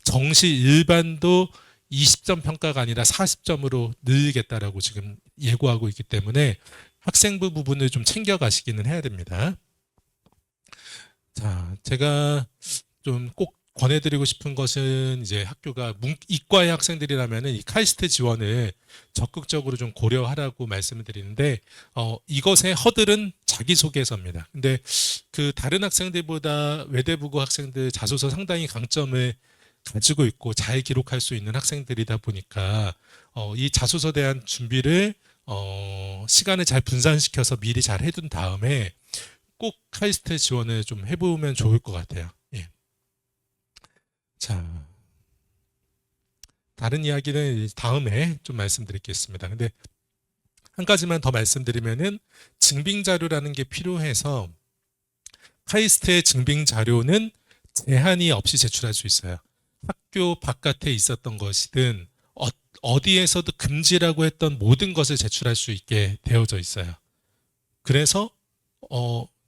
정시 일반도 20점 평가가 아니라 40점으로 늘리겠다라고 지금 예고하고 있기 때문에 학생부 부분을 좀 챙겨가시기는 해야 됩니다. 자, 제가 좀 꼭 권해드리고 싶은 것은 이제 학교가 이과의 학생들이라면은 이 카이스트 지원을 적극적으로 좀 고려하라고 말씀을 드리는데 이것의 허들은 자기소개서입니다. 근데 그 다른 학생들보다 외대부고 학생들 자소서 상당히 강점을 가지고 있고 잘 기록할 수 있는 학생들이다 보니까 이 자소서에 대한 준비를 시간을 잘 분산시켜서 미리 잘 해둔 다음에 꼭 카이스트 지원을 좀 해보면 좋을 것 같아요. 예. 자, 다른 이야기는 다음에 좀 말씀드리겠습니다. 근데 한 가지만 더 말씀드리면은 증빙 자료라는 게 필요해서 카이스트의 증빙 자료는 제한이 없이 제출할 수 있어요. 학교 바깥에 있었던 것이든 어디에서도 금지라고 했던 모든 것을 제출할 수 있게 되어져 있어요. 그래서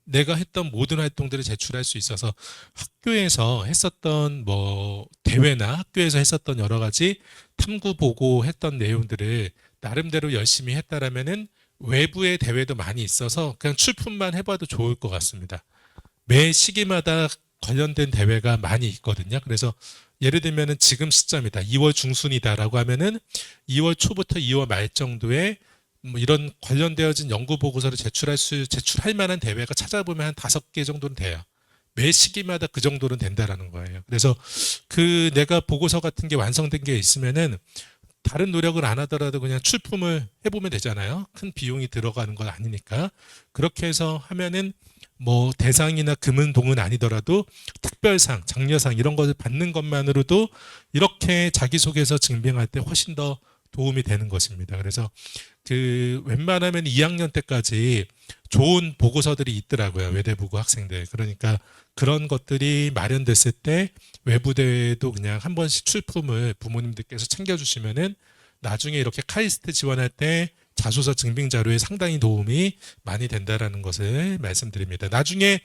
내가 했던 모든 활동들을 제출할 수 있어서 학교에서 했었던 뭐 대회나 학교에서 했었던 여러 가지 탐구 보고 했던 내용들을 나름대로 열심히 했다라면은 외부의 대회도 많이 있어서 그냥 출품만 해봐도 좋을 것 같습니다. 매 시기마다 관련된 대회가 많이 있거든요. 그래서 예를 들면은 지금 시점이다. 2월 중순이다라고 하면은 2월 초부터 2월 말 정도에 뭐 이런 관련되어진 연구 보고서를 제출할 만한 대회가 찾아보면 한 5개 정도는 돼요. 매 시기마다 그 정도는 된다라는 거예요. 그래서 그 내가 보고서 같은 게 완성된 게 있으면은 다른 노력을 안 하더라도 그냥 출품을 해보면 되잖아요. 큰 비용이 들어가는 건 아니니까. 그렇게 해서 하면은 뭐 대상이나 금은동은 아니더라도 특별상, 장려상 이런 것을 받는 것만으로도 이렇게 자기소개서 증빙할 때 훨씬 더 도움이 되는 것입니다. 그래서 그 웬만하면 2학년 때까지 좋은 보고서들이 있더라고요. 외대부고 학생들. 그러니까 그런 것들이 마련됐을 때 외부 대회도 그냥 한 번씩 출품을 부모님들께서 챙겨주시면은 나중에 이렇게 카이스트 지원할 때 자소서 증빙 자료에 상당히 도움이 많이 된다라는 것을 말씀드립니다. 나중에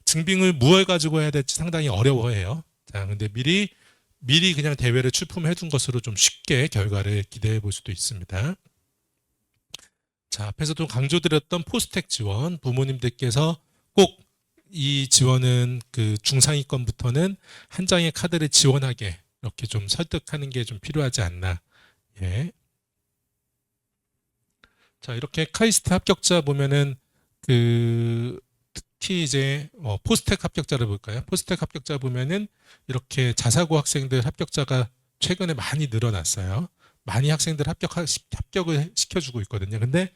증빙을 무엇 가지고 해야 될지 상당히 어려워해요. 자, 근데 미리 그냥 대회를 출품해 둔 것으로 좀 쉽게 결과를 기대해 볼 수도 있습니다. 자, 앞에서도 강조드렸던 포스텍 지원, 부모님들께서 꼭 이 지원은 그 중상위권부터는 한 장의 카드를 지원하게 이렇게 좀 설득하는 게 좀 필요하지 않나. 예. 자, 이렇게 카이스트 합격자 보면은 그 특히 이제 포스텍 합격자를 볼까요? 포스텍 합격자 보면은 이렇게 자사고 학생들 합격자가 최근에 많이 늘어났어요. 많이 학생들 합격을 시켜주고 있거든요. 근데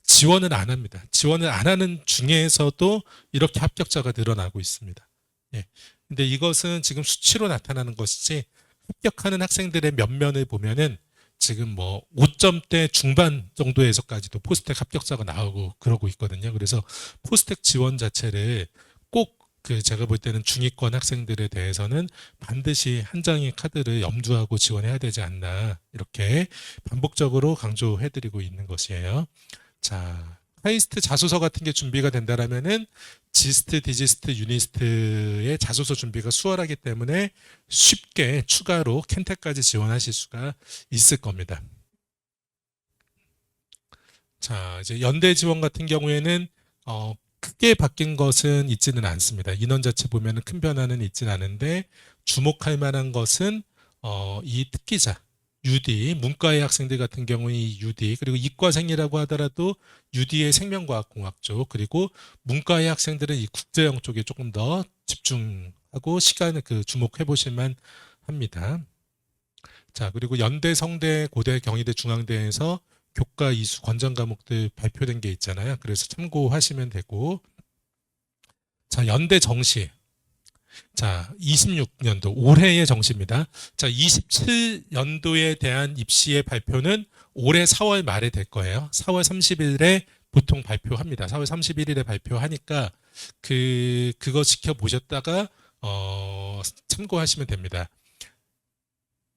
지원을 안 합니다. 지원을 안 하는 중에서도 이렇게 합격자가 늘어나고 있습니다. 예. 근데 이것은 지금 수치로 나타나는 것이지 합격하는 학생들의 면면을 보면은 지금 뭐 5점대 중반 정도에서까지도 포스텍 합격자가 나오고 그러고 있거든요. 그래서 포스텍 지원 자체를 꼭 그 제가 볼 때는 중위권 학생들에 대해서는 반드시 한 장의 카드를 염두하고 지원해야 되지 않나 이렇게 반복적으로 강조해드리고 있는 것이에요. 자, 카이스트 자소서 같은 게 준비가 된다라면은 지스트, 디지스트, 유니스트의 자소서 준비가 수월하기 때문에 쉽게 추가로 켄텍까지 지원하실 수가 있을 겁니다. 자, 이제 연대 지원 같은 경우에는 크게 바뀐 것은 있지는 않습니다. 인원 자체 보면은 큰 변화는 있지는 않은데 주목할 만한 것은 이 특기자 UD, 문과의 학생들 같은 경우에 이 UD, 그리고 이과생이라고 하더라도 UD의 생명과학공학 쪽, 그리고 문과의 학생들은 이 국제형 쪽에 조금 더 집중하고 시간을 주목해 보실만 합니다. 자, 그리고 연대, 성대, 고대, 경희대, 중앙대에서 교과 이수 권장 과목들 발표된 게 있잖아요. 그래서 참고하시면 되고, 자, 연대 정시. 자, 26년도 올해의 정시입니다. 자, 27년도에 대한 입시의 발표는 올해 4월 말에 될 거예요. 4월 30일에 보통 발표합니다. 4월 31일에 발표하니까 그거 지켜보셨다가 참고하시면 됩니다.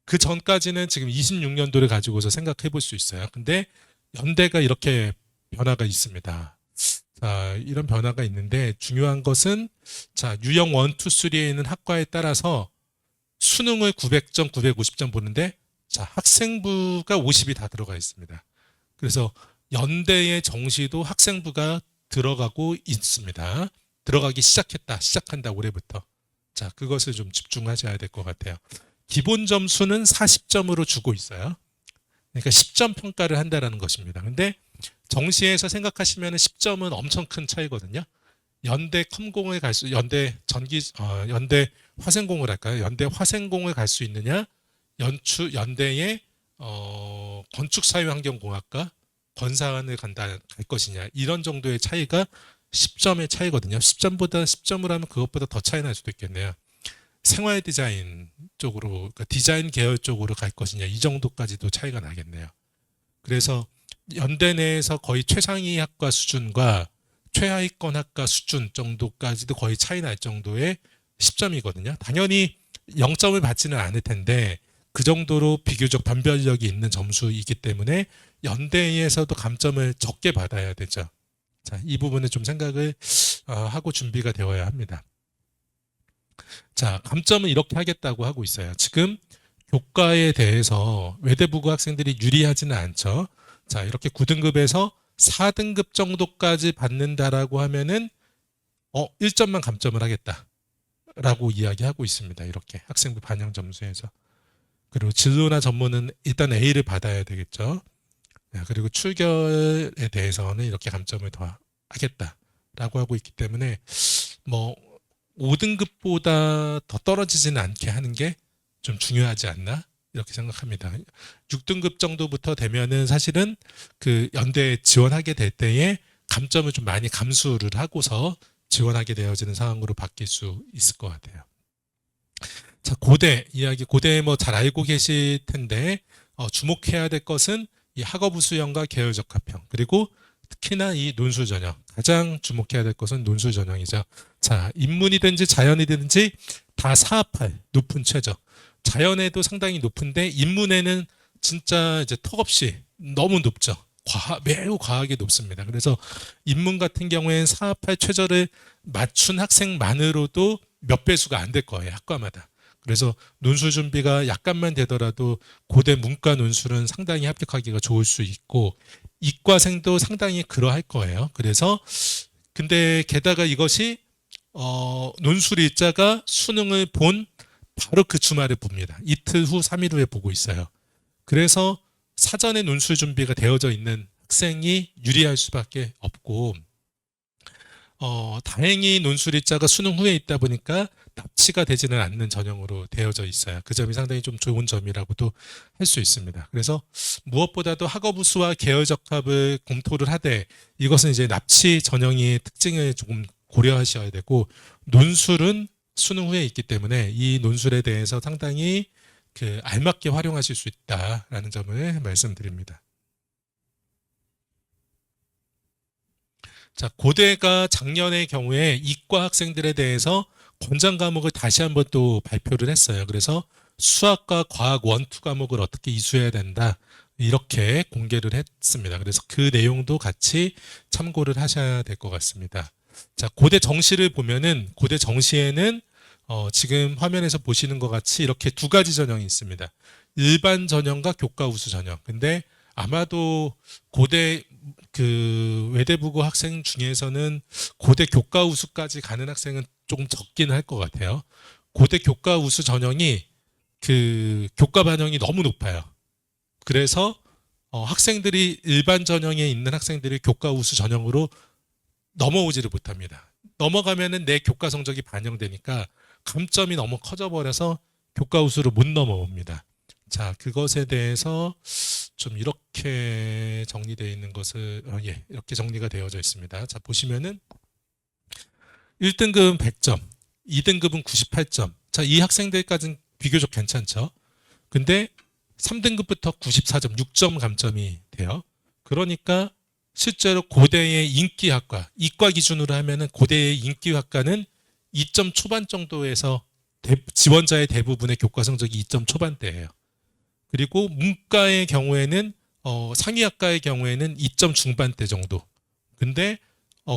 그 전까지는 지금 26년도를 가지고서 생각해 볼 수 있어요. 근데 연대가 이렇게 변화가 있습니다. 자, 이런 변화가 있는데 중요한 것은 자, 유형 1, 2, 3에 있는 학과에 따라서 수능을 900점, 950점 보는데 자, 학생부가 50이 다 들어가 있습니다. 그래서 연대의 정시도 학생부가 들어가고 있습니다. 들어가기 시작한다, 올해부터. 자, 그것을 좀 집중하셔야 될 것 같아요. 기본 점수는 40점으로 주고 있어요. 그러니까 10점 평가를 한다는 것입니다. 근데 정시에서 생각하시면 10점은 엄청 큰 차이거든요. 연대 컴공을 연대 화생공을 할까요? 연대 화생공을 갈 수 있느냐? 연대의 건축사회환경공학과 권사안을 갈 것이냐? 이런 정도의 차이가 10점의 차이거든요. 10점을 하면 그것보다 더 차이 날 수도 있겠네요. 생활 디자인 쪽으로, 그러니까 디자인 계열 쪽으로 갈 것이냐, 이 정도까지도 차이가 나겠네요. 그래서 연대 내에서 거의 최상위 학과 수준과 최하위권 학과 수준 정도까지도 거의 차이 날 정도의 10점이거든요. 당연히 0점을 받지는 않을 텐데 그 정도로 비교적 변별력이 있는 점수이기 때문에 연대에서도 감점을 적게 받아야 되죠. 자, 이 부분을 좀 생각을 하고 준비가 되어야 합니다. 자, 감점은 이렇게 하겠다고 하고 있어요. 지금 교과에 대해서 외대부고 학생들이 유리하지는 않죠. 자, 이렇게 9등급에서 4등급 정도까지 받는다라고 하면은 1점만 감점을 하겠다라고 이야기하고 있습니다. 이렇게 학생부 반영 점수에서. 그리고 진로나 전문은 일단 A를 받아야 되겠죠. 그리고 출결에 대해서는 이렇게 감점을 더 하겠다라고 하고 있기 때문에 뭐 5등급보다 더 떨어지지는 않게 하는 게 좀 중요하지 않나 이렇게 생각합니다. 6등급 정도부터 되면은 사실은 그 연대에 지원하게 될 때에 감점을 좀 많이 감수를 하고서 지원하게 되어지는 상황으로 바뀔 수 있을 것 같아요. 자, 고대 이야기, 고대 뭐 잘 알고 계실 텐데 주목해야 될 것은 이 학업우수형과 계열적합형, 그리고 특히나 이 논술 전형, 가장 주목해야 될 것은 논술 전형이죠. 자, 인문이든지 자연이든지 다 4합할 높은 최저. 자연에도 상당히 높은데 인문에는 진짜 이제 턱없이 너무 높죠. 매우 과하게 높습니다. 그래서 인문 같은 경우에는 4합할 최저를 맞춘 학생만으로도 몇 배수가 안 될 거예요, 학과마다. 그래서 논술 준비가 약간만 되더라도 고대 문과 논술은 상당히 합격하기가 좋을 수 있고, 이과생도 상당히 그러할 거예요. 그래서 근데 게다가 이것이 논술 일자가 수능을 본 바로 그 주말에 봅니다. 이틀 후, 3일 후에 보고 있어요. 그래서 사전에 논술 준비가 되어져 있는 학생이 유리할 수밖에 없고, 다행히 논술 일자가 수능 후에 있다 보니까 납치가 되지는 않는 전형으로 되어져 있어요. 그 점이 상당히 좀 좋은 점이라고도 할 수 있습니다. 그래서 무엇보다도 학업우수와 계열적합을 검토를 하되, 이것은 이제 납치 전형의 특징을 조금 고려하셔야 되고, 논술은 수능 후에 있기 때문에 이 논술에 대해서 상당히 그 알맞게 활용하실 수 있다라는 점을 말씀드립니다. 자, 고대가 작년의 경우에 이과 학생들에 대해서 권장 과목을 다시 한번 또 발표를 했어요. 그래서 수학과 과학 원투 과목을 어떻게 이수해야 된다, 이렇게 공개를 했습니다. 그래서 그 내용도 같이 참고를 하셔야 될 것 같습니다. 자, 고대 정시를 보면은 고대 정시에는 지금 화면에서 보시는 것 같이 이렇게 두 가지 전형이 있습니다. 일반 전형과 교과 우수 전형. 근데 아마도 고대 그 외대부고 학생 중에서는 고대 교과 우수까지 가는 학생은 조금 적긴 할 것 같아요. 고대 교과 우수 전형이 그 교과 반영이 너무 높아요. 그래서 학생들이 일반 전형에 있는 학생들이 교과 우수 전형으로 넘어오지를 못합니다. 넘어가면은 내 교과 성적이 반영되니까 감점이 너무 커져 버려서 교과 우수로 못 넘어옵니다. 자, 그것에 대해서 좀 이렇게 정리되어 있는 것을 이렇게 정리가 되어져 있습니다. 자, 보시면은 1등급은 100점, 2등급은 98점. 자, 이 학생들까지는 비교적 괜찮죠. 근데 3등급부터 94점, 6점 감점이 돼요. 그러니까 실제로 고대의 인기학과, 이과 기준으로 하면은 고대의 인기학과는 2점 초반 정도에서 지원자의 대부분의 교과 성적이 2점 초반대예요. 그리고 문과의 경우에는 상위학과의 경우에는 2점 중반대 정도. 근데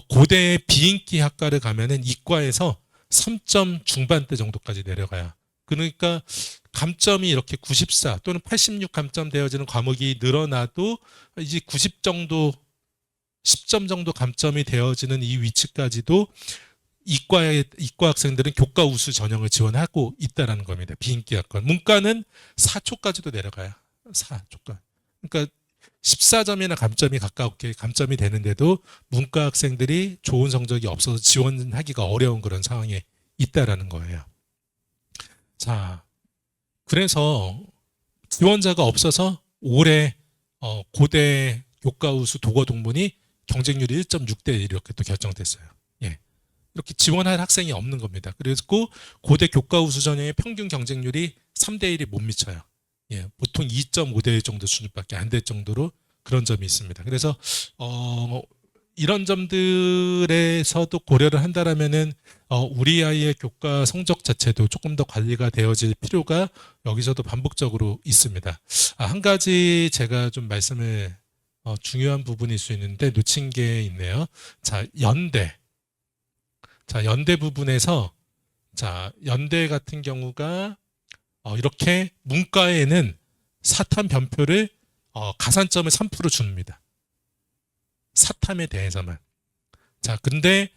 고대의 비인기 학과를 가면은 이과에서 3점 중반대 정도까지 내려가요. 그러니까 감점이 이렇게 94 또는 86 감점 되어지는 과목이 늘어나도 이제 90 정도, 10점 정도 감점이 되어지는 이 위치까지도 이과 학생들은 교과 우수 전형을 지원하고 있다라는 겁니다. 비인기학과. 문과는 4초까지도 내려가요. 4초까지. 그러니까 14점이나 감점이 가깝게 감점이 되는데도 문과 학생들이 좋은 성적이 없어서 지원하기가 어려운 그런 상황에 있다라는 거예요. 자, 그래서 지원자가 없어서 올해 고대 교과 우수 도거 동문이 경쟁률이 1.6대 1 이렇게 또 결정됐어요. 예. 이렇게 지원할 학생이 없는 겁니다. 그리고 고대 교과 우수 전형의 평균 경쟁률이 3대 1이 못 미쳐요. 예, 보통 2.5대 1 정도 수준밖에 안 될 정도로 그런 점이 있습니다. 그래서 이런 점들에서도 고려를 한다라면은 우리 아이의 교과 성적 자체도 조금 더 관리가 되어질 필요가 여기서도 반복적으로 있습니다. 한 가지 제가 좀 말씀을 중요한 부분일 수 있는데 놓친 게 있네요. 자, 연대. 자, 연대 부분에서 자, 연대 같은 경우가 이렇게 문과에는 사탐 변표를 가산점을 3% 줍니다. 사탐에 대해서만. 자, 근데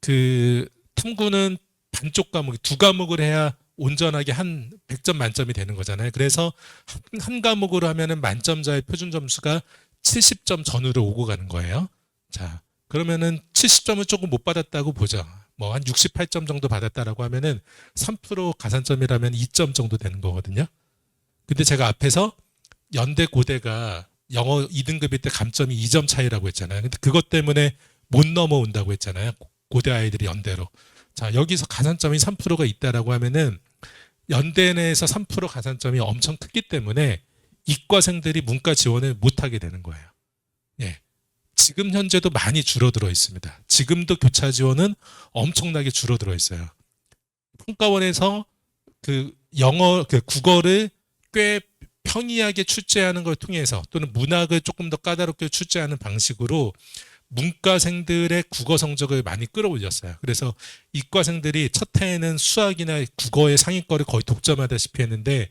그 탐구는 반쪽 과목, 두 과목을 해야 온전하게 한 100점 만점이 되는 거잖아요. 그래서 한 과목으로 하면은 만점자의 표준 점수가 70점 전후로 오고 가는 거예요. 자, 그러면은 70점을 조금 못 받았다고 보죠. 뭐 한 68점 정도 받았다라고 하면은 3% 가산점이라면 2점 정도 되는 거거든요. 근데 제가 앞에서 연대 고대가 영어 2등급일 때 감점이 2점 차이라고 했잖아요. 근데 그것 때문에 못 넘어온다고 했잖아요. 고대 아이들이 연대로. 자, 여기서 가산점이 3%가 있다라고 하면은 연대 내에서 3% 가산점이 엄청 크기 때문에 이과생들이 문과 지원을 못하게 되는 거예요. 예. 지금 현재도 많이 줄어들어 있습니다. 지금도 교차 지원은 엄청나게 줄어들어 있어요. 평가원에서 그 국어를 꽤 평이하게 출제하는 걸 통해서 또는 문학을 조금 더 까다롭게 출제하는 방식으로 문과생들의 국어 성적을 많이 끌어올렸어요. 그래서 이과생들이 첫 해에는 수학이나 국어의 상위권을 거의 독점하다시피 했는데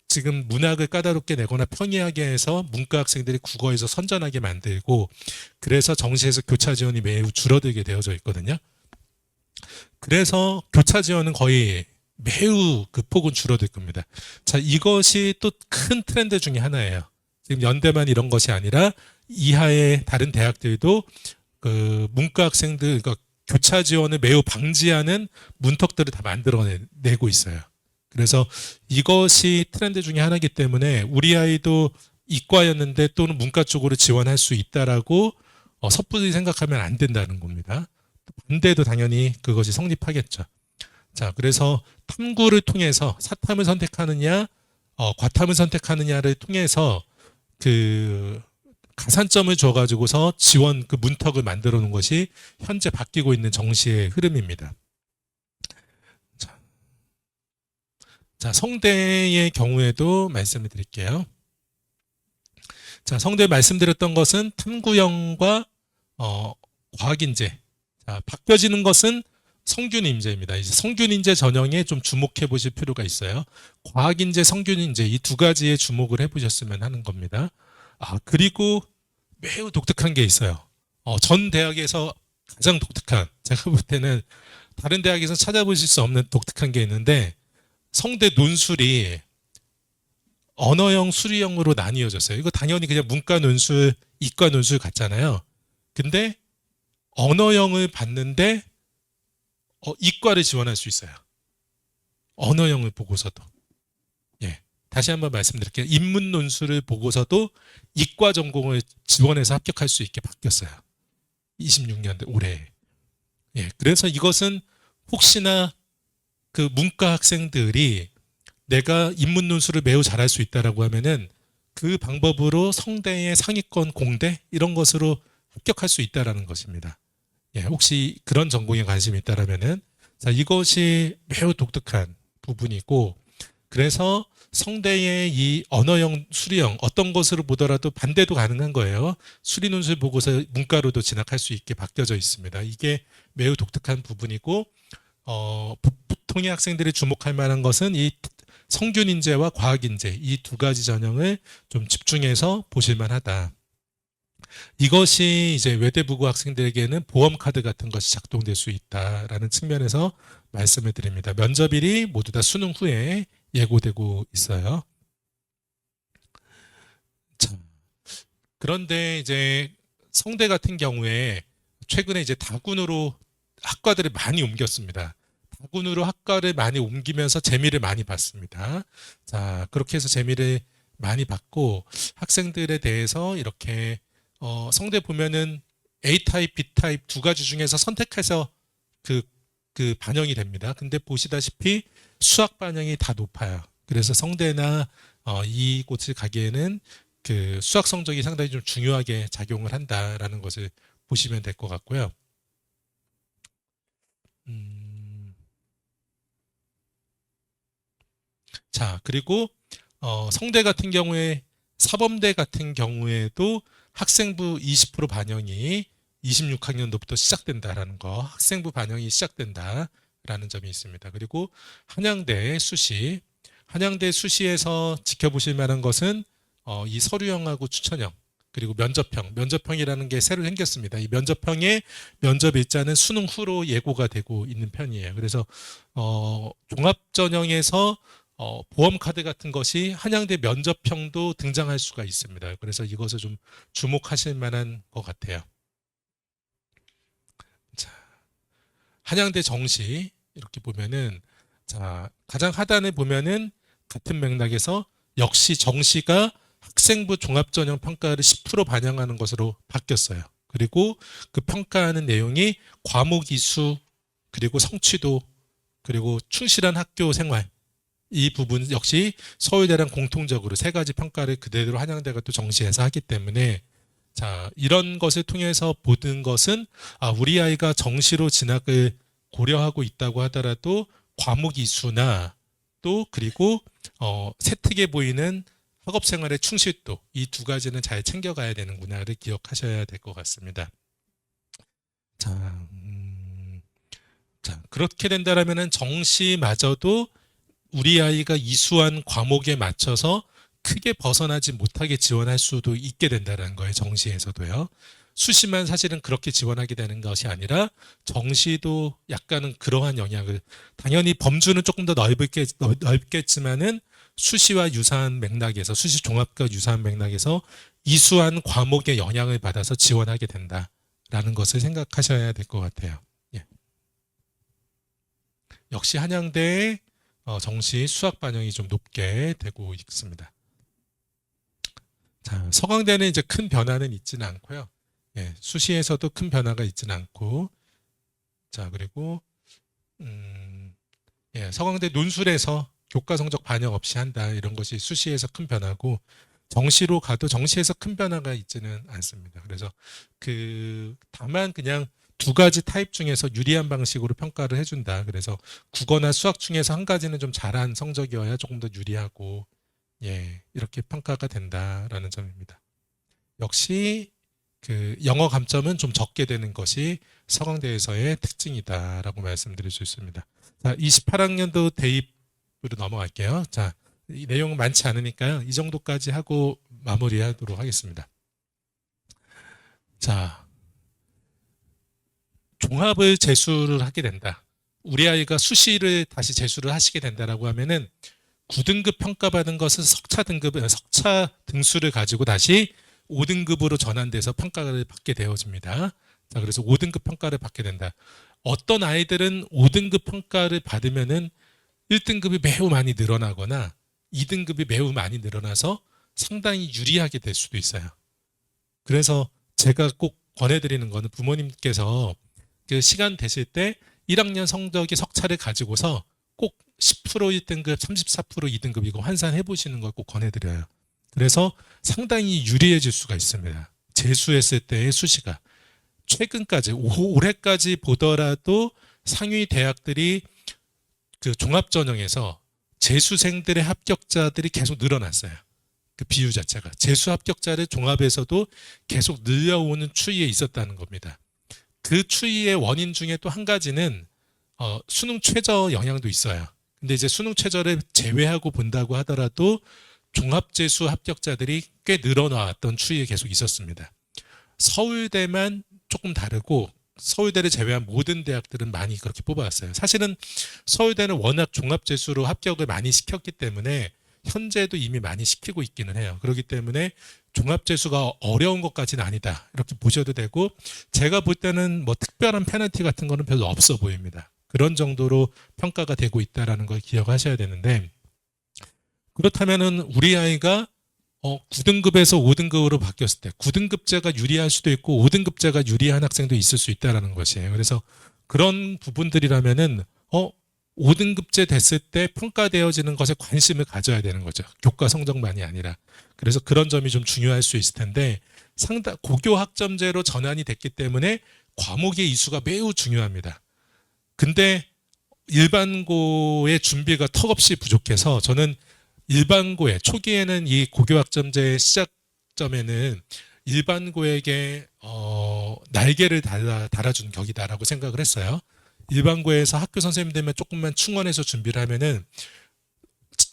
지금 문학을 까다롭게 내거나 평이하게 해서 문과 학생들이 국어에서 선전하게 만들고 그래서 정시에서 교차 지원이 매우 줄어들게 되어져 있거든요. 그래서 교차 지원은 거의 매우 그 폭은 줄어들 겁니다. 자, 이것이 또 큰 트렌드 중에 하나예요. 지금 연대만 이런 것이 아니라 이하의 다른 대학들도 그 문과 학생들, 그러니까 교차 지원을 매우 방지하는 문턱들을 다 만들어내고 있어요. 그래서 이것이 트렌드 중에 하나이기 때문에 우리 아이도 이과였는데 또는 문과 쪽으로 지원할 수 있다라고 섣불리 생각하면 안 된다는 겁니다. 반대도 당연히 그것이 성립하겠죠. 자, 그래서 탐구를 통해서 사탐을 선택하느냐, 과탐을 선택하느냐를 통해서 그 가산점을 줘가지고서 지원 그 문턱을 만들어 놓은 것이 현재 바뀌고 있는 정시의 흐름입니다. 자, 성대의 경우에도 말씀을 드릴게요. 자, 성대 말씀드렸던 것은 탐구형과 과학인재. 자, 바뀌어지는 것은 성균인재입니다. 이제 성균인재 전형에 좀 주목해 보실 필요가 있어요. 과학인재, 성균인재 이 두 가지에 주목을 해 보셨으면 하는 겁니다. 그리고 매우 독특한 게 있어요. 전 대학에서 가장 독특한, 제가 볼 때는 다른 대학에서 찾아보실 수 없는 독특한 게 있는데 성대 논술이 언어형, 수리형으로 나뉘어졌어요. 이거 당연히 그냥 문과 논술, 이과 논술 같잖아요. 근데 언어형을 봤는데 이과를 지원할 수 있어요. 언어형을 보고서도. 예. 다시 한번 말씀드릴게요. 인문 논술을 보고서도 이과 전공을 지원해서 합격할 수 있게 바뀌었어요. 26년도 올해. 예. 그래서 이것은 혹시나 그 문과 학생들이 내가 인문 논술을 매우 잘할 수 있다라고 하면은 그 방법으로 성대의 상위권 공대 이런 것으로 합격할 수 있다라는 것입니다. 예, 혹시 그런 전공에 관심이 있다라면은 자, 이것이 매우 독특한 부분이고 그래서 성대의 이 언어형, 수리형 어떤 것으로 보더라도 반대도 가능한 거예요. 수리 논술 보고서 문과로도 진학할 수 있게 바뀌어져 있습니다. 이게 매우 독특한 부분이고 보통의 학생들이 주목할 만한 것은 이 성균인재와 과학인재 이 두 가지 전형을 좀 집중해서 보실 만하다. 이것이 이제 외대부고 학생들에게는 보험카드 같은 것이 작동될 수 있다라는 측면에서 말씀을 드립니다. 면접일이 모두 다 수능 후에 예고되고 있어요. 자, 그런데 이제 성대 같은 경우에 최근에 이제 다군으로 학과들을 많이 옮겼습니다. 다군으로 학과를 많이 옮기면서 재미를 많이 봤습니다. 자, 그렇게 해서 재미를 많이 받고 학생들에 대해서 이렇게 성대 보면은 A타입, B타입 두 가지 중에서 선택해서 그 반영이 됩니다. 근데 보시다시피 수학 반영이 다 높아요. 그래서 성대나 이곳을 가기에는 그 수학 성적이 상당히 좀 중요하게 작용을 한다라는 것을 보시면 될 것 같고요. 자, 그리고 성대 같은 경우에 사범대 같은 경우에도 학생부 20% 반영이 26학년도부터 시작된다라는 거, 학생부 반영이 시작된다라는 점이 있습니다. 그리고 한양대 수시, 한양대 수시에서 지켜보실 만한 것은 이 서류형하고 추천형, 그리고 면접형이라는 게 새로 생겼습니다. 이 면접형의 면접 일자는 수능 후로 예고가 되고 있는 편이에요. 그래서 종합전형에서 보험카드 같은 것이 한양대 면접형도 등장할 수가 있습니다. 그래서 이것을 좀 주목하실 만한 것 같아요. 자, 한양대 정시 이렇게 보면은, 자, 가장 하단에 보면은 같은 맥락에서 역시 정시가 학생부 종합전형 평가를 10% 반영하는 것으로 바뀌었어요. 그리고 그 평가하는 내용이 과목 이수, 그리고 성취도, 그리고 충실한 학교 생활, 이 부분 역시 서울대랑 공통적으로 세 가지 평가를 그대로 한양대가 또 정시해서 하기 때문에, 자, 이런 것을 통해서 보는 것은 우리 아이가 정시로 진학을 고려하고 있다고 하더라도 과목 이수나 또 그리고 세특해 보이는 학업 생활의 충실도, 이 두 가지는 잘 챙겨가야 되는구나를 기억하셔야 될 것 같습니다. 자, 자, 그렇게 된다라면은 정시마저도 우리 아이가 이수한 과목에 맞춰서 크게 벗어나지 못하게 지원할 수도 있게 된다는 거예요. 정시에서도요. 수시만 사실은 그렇게 지원하게 되는 것이 아니라 정시도 약간은 그러한 영향을, 당연히 범주는 조금 더 넓겠지만은 수시와 유사한 맥락에서, 수시 종합과 유사한 맥락에서 이수한 과목의 영향을 받아서 지원하게 된다라는 것을 생각하셔야 될 것 같아요. 예. 역시 한양대의 정시 수학 반영이 좀 높게 되고 있습니다. 자, 서강대는 이제 큰 변화는 있지는 않고요. 예, 수시에서도 큰 변화가 있지는 않고, 자, 그리고 예, 서강대 논술에서 교과 성적 반영 없이 한다, 이런 것이 수시에서 큰 변화고, 정시로 가도 정시에서 큰 변화가 있지는 않습니다. 그래서 다만 그냥 두 가지 타입 중에서 유리한 방식으로 평가를 해준다. 그래서 국어나 수학 중에서 한 가지는 좀 잘한 성적이어야 조금 더 유리하고, 예, 이렇게 평가가 된다라는 점입니다. 역시 영어 감점은 좀 적게 되는 것이 서강대에서의 특징이다라고 말씀드릴 수 있습니다. 자, 28학년도 대입으로 넘어갈게요. 자, 이 내용은 많지 않으니까요. 이 정도까지 하고 마무리하도록 하겠습니다. 자, 종합을 재수를 하게 된다. 우리 아이가 수시를 다시 재수를 하시게 된다라고 하면은 9등급 평가받은 것은 석차 등수를 가지고 다시 5등급으로 전환돼서 평가를 받게 되어집니다. 자, 그래서 5등급 평가를 받게 된다. 어떤 아이들은 5등급 평가를 받으면은 1등급이 매우 많이 늘어나거나 2등급이 매우 많이 늘어나서 상당히 유리하게 될 수도 있어요. 그래서 제가 꼭 권해드리는 거는 부모님께서 시간 되실 때 1학년 성적이 석차를 가지고서 꼭 10% 1등급, 34% 2등급 이거 환산해 보시는 걸 꼭 권해드려요. 그래서 상당히 유리해질 수가 있습니다. 재수했을 때의 수시가. 최근까지, 올해까지 보더라도 상위 대학들이 종합전형에서 재수생들의 합격자들이 계속 늘어났어요. 그 비율 자체가. 재수 합격자를 종합에서도 계속 늘려오는 추이에 있었다는 겁니다. 그 추이의 원인 중에 또 한 가지는 수능 최저 영향도 있어요. 근데 이제 수능 최저를 제외하고 본다고 하더라도 종합재수 합격자들이 꽤 늘어나왔던 추이에 계속 있었습니다. 서울대만 조금 다르고 서울대를 제외한 모든 대학들은 많이 그렇게 뽑아왔어요. 사실은 서울대는 워낙 종합재수로 합격을 많이 시켰기 때문에 현재도 이미 많이 시키고 있기는 해요. 그렇기 때문에 종합재수가 어려운 것까지는 아니다, 이렇게 보셔도 되고, 제가 볼 때는 뭐 특별한 페널티 같은 거는 별로 없어 보입니다. 그런 정도로 평가가 되고 있다는 걸 기억하셔야 되는데, 그렇다면은 우리 아이가 9등급에서 5등급으로 바뀌었을 때 9등급제가 유리할 수도 있고 5등급제가 유리한 학생도 있을 수 있다는 것이에요. 그래서 그런 부분들이라면은 5등급제 됐을 때 평가되어지는 것에 관심을 가져야 되는 거죠. 교과 성적만이 아니라. 그래서 그런 점이 좀 중요할 수 있을 텐데, 고교 학점제로 전환이 됐기 때문에 과목의 이수가 매우 중요합니다. 근데 일반고의 준비가 턱없이 부족해서 저는 일반고에 초기에는 이 고교 학점제의 시작점에는 일반고에게 날개를 달아주는 격이다라고 생각을 했어요. 일반고에서 학교 선생님 되면 조금만 충원해서 준비를 하면은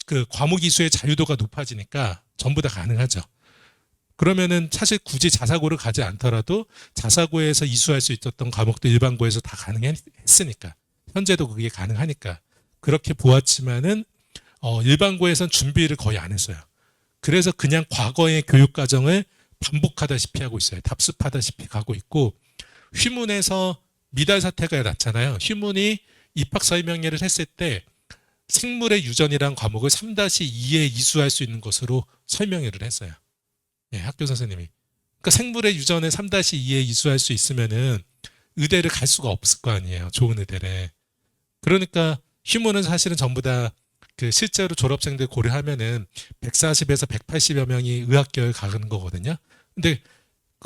그 과목 이수의 자유도가 높아지니까 전부 다 가능하죠. 그러면은 사실 굳이 자사고를 가지 않더라도 자사고에서 이수할 수 있었던 과목도 일반고에서 다 가능했으니까, 현재도 그게 가능하니까 그렇게 보았지만은 일반고에선 준비를 거의 안 했어요. 그래서 그냥 과거의 교육 과정을 반복하다시피 하고 있어요. 답습하다시피 가고 있고, 휘문에서 미달 사태가 났잖아요. 휘문이 입학 설명회를 했을 때 생물의 유전이란 과목을 3-2에 이수할 수 있는 것으로 설명회를 했어요. 예, 학교 선생님이. 그러니까 생물의 유전을 3-2에 이수할 수 있으면은 의대를 갈 수가 없을 거 아니에요. 좋은 의대를. 그러니까 휴문은 사실은 전부 다 그 실제로 졸업생들 고려하면은 140에서 180여 명이 의학계열 가는 거거든요. 근데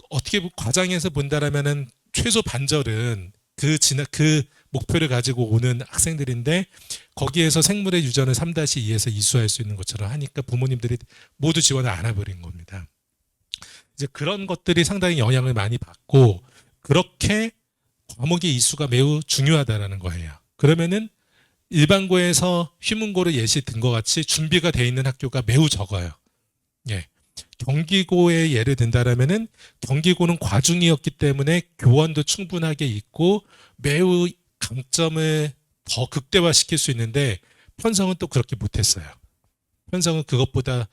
어떻게 과장해서 본다라면은 최소 반절은 그 목표를 가지고 오는 학생들인데, 거기에서 생물의 유전을 3-2에서 이수할 수 있는 것처럼 하니까 부모님들이 모두 지원을 안 해버린 겁니다. 이제 그런 것들이 상당히 영향을 많이 받고, 그렇게 과목의 이수가 매우 중요하다라는 거예요. 그러면은 일반고에서 휘문고를 예시 든 것 같이 준비가 돼 있는 학교가 매우 적어요. 예. 경기고의 예를 든다라면은 경기고는 과중이었기 때문에 교원도 충분하게 있고 매우 강점을 더 극대화시킬 수 있는데, 편성은 또 그렇게 못했어요. 편성은 그것보다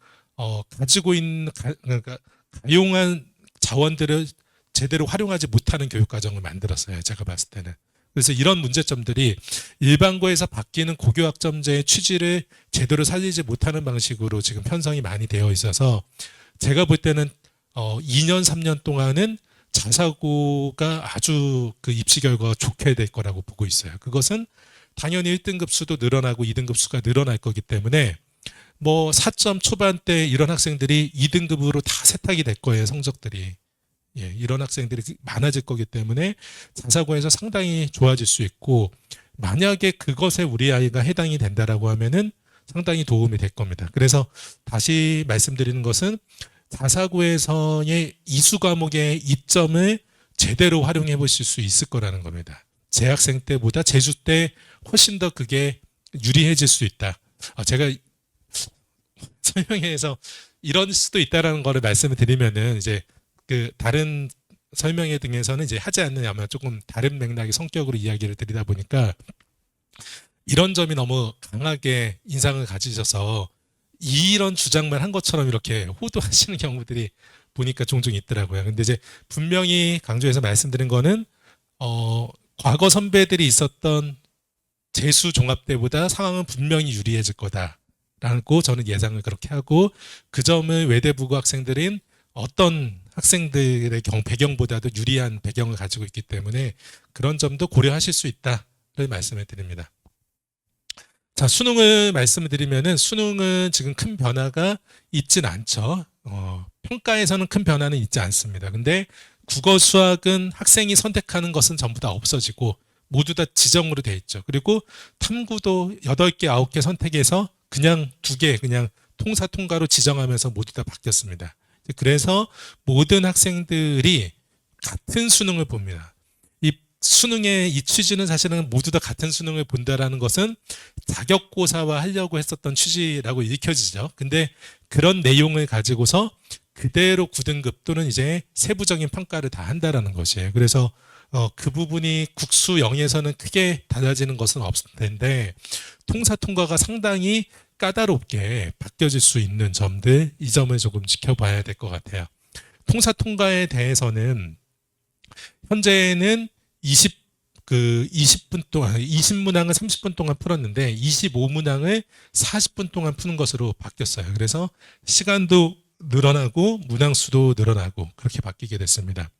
가지고 있는 그러니까 가용한 자원들을 제대로 활용하지 못하는 교육과정을 만들었어요. 제가 봤을 때는. 그래서 이런 문제점들이 일반고에서 바뀌는 고교학점제의 취지를 제대로 살리지 못하는 방식으로 지금 편성이 많이 되어 있어서, 제가 볼 때는 2년, 3년 동안은 자사고가 아주 그 입시 결과가 좋게 될 거라고 보고 있어요. 그것은 당연히 1등급 수도 늘어나고 2등급 수가 늘어날 거기 때문에 뭐 4점 초반대 이런 학생들이 2등급으로 다 세탁이 될 거예요, 성적들이. 예, 이런 학생들이 많아질 거기 때문에 자사고에서 상당히 좋아질 수 있고, 만약에 그것에 우리 아이가 해당이 된다라고 하면은 상당히 도움이 될 겁니다. 그래서 다시 말씀드리는 것은 자사고에서의 이수 과목의 이점을 제대로 활용해 보실 수 있을 거라는 겁니다. 재학생 때보다 재수 때 훨씬 더 그게 유리해질 수 있다. 제가 설명회에서 이런 수도 있다라는 거를 말씀을 드리면은 이제 그 다른 설명회 등에서는 이제 하지 않는, 아마 조금 다른 맥락의 성격으로 이야기를 드리다 보니까 이런 점이 너무 강하게 인상을 가지셔서 이런 주장만 한 것처럼 이렇게 호도하시는 경우들이 보니까 종종 있더라고요. 근데 이제 분명히 강조해서 말씀드린 거는 과거 선배들이 있었던 재수 종합대보다 상황은 분명히 유리해질 거다라고 저는 예상을 그렇게 하고, 그 점을 외대부고 학생들인 어떤 학생들의 배경보다도 유리한 배경을 가지고 있기 때문에 그런 점도 고려하실 수 있다를 말씀을 드립니다. 자, 수능을 말씀을 드리면은 수능은 지금 큰 변화가 있진 않죠. 평가에서는 큰 변화는 있지 않습니다. 근데 국어, 수학은 학생이 선택하는 것은 전부 다 없어지고 모두 다 지정으로 돼 있죠. 그리고 탐구도 8개, 9개 선택해서 그냥 2개, 그냥 통사 통과로 지정하면서 모두 다 바뀌었습니다. 그래서 모든 학생들이 같은 수능을 봅니다. 이 수능의 이 취지는 사실은 모두 다 같은 수능을 본다라는 것은 자격고사화 하려고 했었던 취지라고 읽혀지죠. 근데 그런 내용을 가지고서 그대로 9등급 또는 이제 세부적인 평가를 다 한다라는 것이에요. 그래서 그 부분이 국수 0에서는 크게 달라지는 것은 없을 텐데, 통사 통과가 상당히 까다롭게 바뀌어질 수 있는 점들, 이 점을 조금 지켜봐야 될 것 같아요. 통사 통과에 대해서는 현재는 20분 동안, 20문항을 30분 동안 풀었는데 25문항을 40분 동안 푸는 것으로 바뀌었어요. 그래서 시간도 늘어나고 문항 수도 늘어나고 그렇게 바뀌게 됐습니다.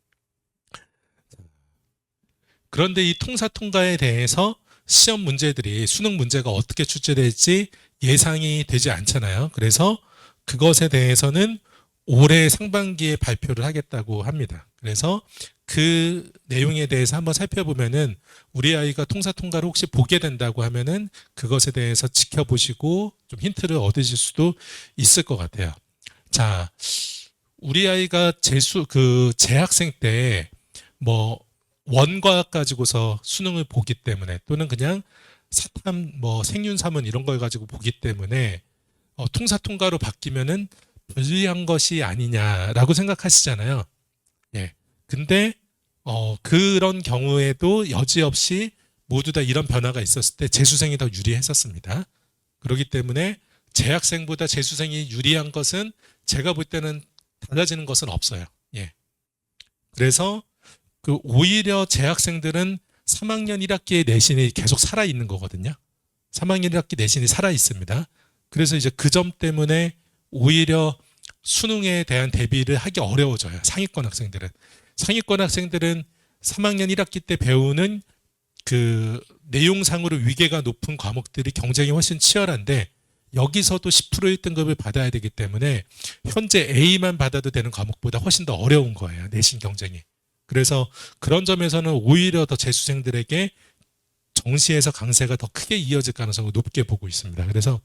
그런데 이 통사 통과에 대해서 시험 문제들이, 수능 문제가 어떻게 출제될지 예상이 되지 않잖아요. 그래서 그것에 대해서는 올해 상반기에 발표를 하겠다고 합니다. 그래서 그 내용에 대해서 한번 살펴보면은 우리 아이가 통사 통과를 혹시 보게 된다고 하면은 그것에 대해서 지켜보시고 좀 힌트를 얻으실 수도 있을 것 같아요. 자, 우리 아이가 재학생 때 뭐 원과학 가지고서 수능을 보기 때문에 또는 그냥 사탐 뭐 생윤사문 이런 걸 가지고 보기 때문에 통사통과로 바뀌면은 불리한 것이 아니냐라고 생각하시잖아요. 예. 근데 그런 경우에도 여지없이 모두 다 이런 변화가 있었을 때 재수생이 더 유리했었습니다. 그렇기 때문에 재학생보다 재수생이 유리한 것은 제가 볼 때는 달라지는 것은 없어요. 예. 그래서 오히려 재학생들은 3학년 1학기의 내신이 계속 살아 있는 거거든요. 3학년 1학기 내신이 살아 있습니다. 그래서 이제 그 점 때문에 오히려 수능에 대한 대비를 하기 어려워져요. 상위권 학생들은. 상위권 학생들은 3학년 1학기 때 배우는 그 내용상으로 위계가 높은 과목들이 경쟁이 훨씬 치열한데 여기서도 10% 1등급을 받아야 되기 때문에 현재 A만 받아도 되는 과목보다 훨씬 더 어려운 거예요. 내신 경쟁이. 그래서 그런 점에서는 오히려 더 재수생들에게 정시에서 강세가 더 크게 이어질 가능성을 높게 보고 있습니다. 그래서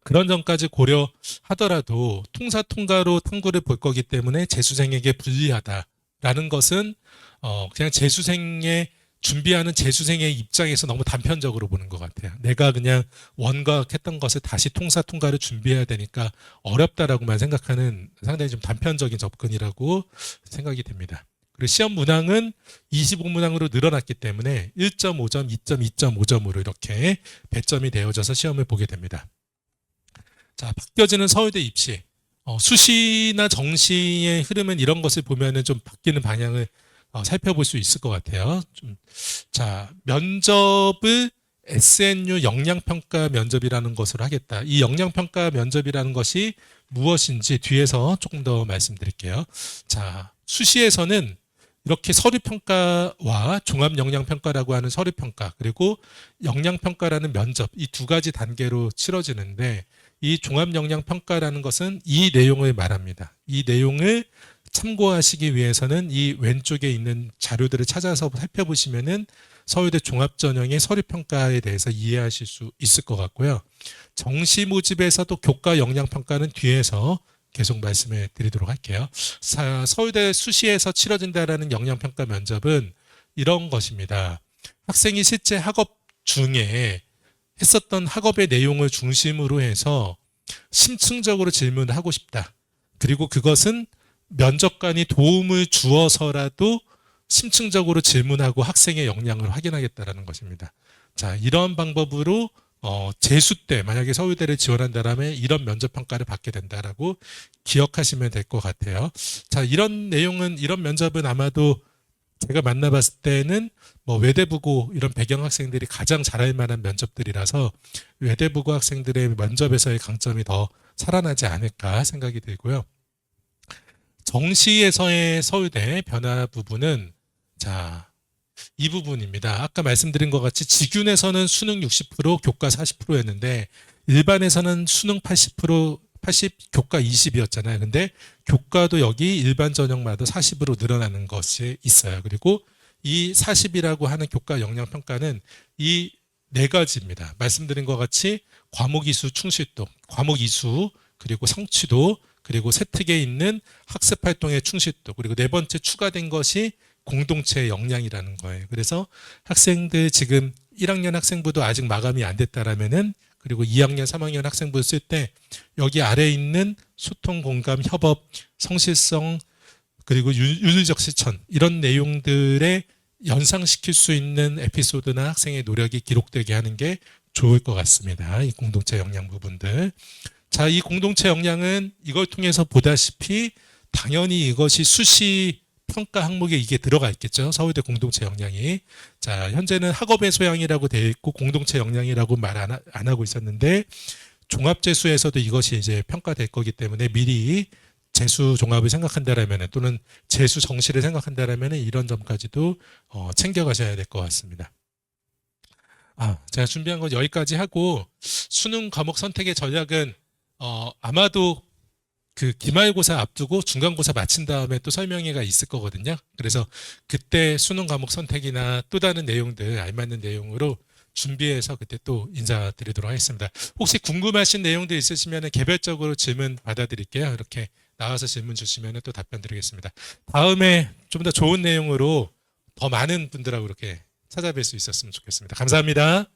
그런 점까지 고려하더라도 통사통과로 탐구를 볼 거기 때문에 재수생에게 불리하다라는 것은 그냥 재수생의 준비하는 재수생의 입장에서 너무 단편적으로 보는 것 같아요. 내가 그냥 원과학 했던 것을 다시 통사통과를 준비해야 되니까 어렵다라고만 생각하는 상당히 좀 단편적인 접근이라고 생각이 됩니다. 그리고 시험 문항은 25문항으로 늘어났기 때문에 1.5점, 2점, 2.5점으로 이렇게 배점이 되어져서 시험을 보게 됩니다. 자, 바뀌어지는 서울대 입시. 수시나 정시의 흐름은 이런 것을 보면은 좀 바뀌는 방향을 살펴볼 수 있을 것 같아요. 자, 면접을 SNU 역량평가 면접이라는 것으로 하겠다. 이 역량평가 면접이라는 것이 무엇인지 뒤에서 조금 더 말씀드릴게요. 자, 수시에서는 이렇게 서류평가와 종합역량평가라고 하는 서류평가 그리고 역량평가라는 면접 이 두 가지 단계로 치러지는데 이 종합역량평가라는 것은 이 내용을 말합니다. 이 내용을 참고하시기 위해서는 이 왼쪽에 있는 자료들을 찾아서 살펴보시면은 서울대 종합전형의 서류평가에 대해서 이해하실 수 있을 것 같고요. 정시 모집에서도 교과 역량평가는 뒤에서 계속 말씀을 드리도록 할게요. 서울대 수시에서 치러진다라는 역량평가 면접은 이런 것입니다. 학생이 실제 학업 중에 했었던 학업의 내용을 중심으로 해서 심층적으로 질문을 하고 싶다. 그리고 그것은 면접관이 도움을 주어서라도 심층적으로 질문하고 학생의 역량을 확인하겠다라는 것입니다. 자, 이런 방법으로 재수 때 만약에 서울대를 지원한다면 이런 면접 평가를 받게 된다라고 기억하시면 될 것 같아요. 자, 이런 내용은 이런 면접은 아마도 제가 만나봤을 때는 뭐 외대부고 이런 배경 학생들이 가장 잘할 만한 면접들이라서 외대부고 학생들의 면접에서의 강점이 더 살아나지 않을까 생각이 들고요. 정시에서의 서울대 변화 부분은 자, 이 부분입니다. 아까 말씀드린 것 같이 직윤에서는 수능 60%, 교과 40%였는데 일반에서는 수능 80, 교과 20이었잖아요. 근데 교과도 여기 일반 전형마다 40으로 늘어나는 것이 있어요. 그리고 이 40이라고 하는 교과 역량평가는 이 네 가지입니다. 말씀드린 것 같이 과목 이수 충실도, 과목 이수, 그리고 성취도, 그리고 세특에 있는 학습 활동의 충실도, 그리고 네 번째 추가된 것이 공동체 역량이라는 거예요. 그래서 학생들 지금 1학년 학생부도 아직 마감이 안 됐다라면은 그리고 2학년, 3학년 학생부 쓸 때 여기 아래에 있는 소통, 공감, 협업, 성실성, 그리고 윤리적 실천 이런 내용들에 연상시킬 수 있는 에피소드나 학생의 노력이 기록되게 하는 게 좋을 것 같습니다. 이 공동체 역량 부분들. 자, 이 공동체 역량은 이걸 통해서 보다시피 당연히 이것이 수시 평가 항목에 이게 들어가 있겠죠. 서울대 공동체 역량이. 자, 현재는 학업의 소양이라고 되어 있고 공동체 역량이라고 말 안 하고 있었는데 종합재수에서도 이것이 이제 평가될 거기 때문에 미리 재수 종합을 생각한다라면 또는 재수 정시를 생각한다라면 이런 점까지도 챙겨가셔야 될 것 같습니다. 제가 준비한 건 여기까지 하고 수능 과목 선택의 전략은 아마도 그 기말고사 앞두고 중간고사 마친 다음에 또 설명회가 있을 거거든요. 그래서 그때 수능 과목 선택이나 또 다른 내용들 알맞는 내용으로 준비해서 그때 또 인사드리도록 하겠습니다. 혹시 궁금하신 내용들 있으시면 개별적으로 질문 받아드릴게요. 이렇게 나와서 질문 주시면 또 답변 드리겠습니다. 다음에 좀 더 좋은 내용으로 더 많은 분들하고 이렇게 찾아뵐 수 있었으면 좋겠습니다. 감사합니다.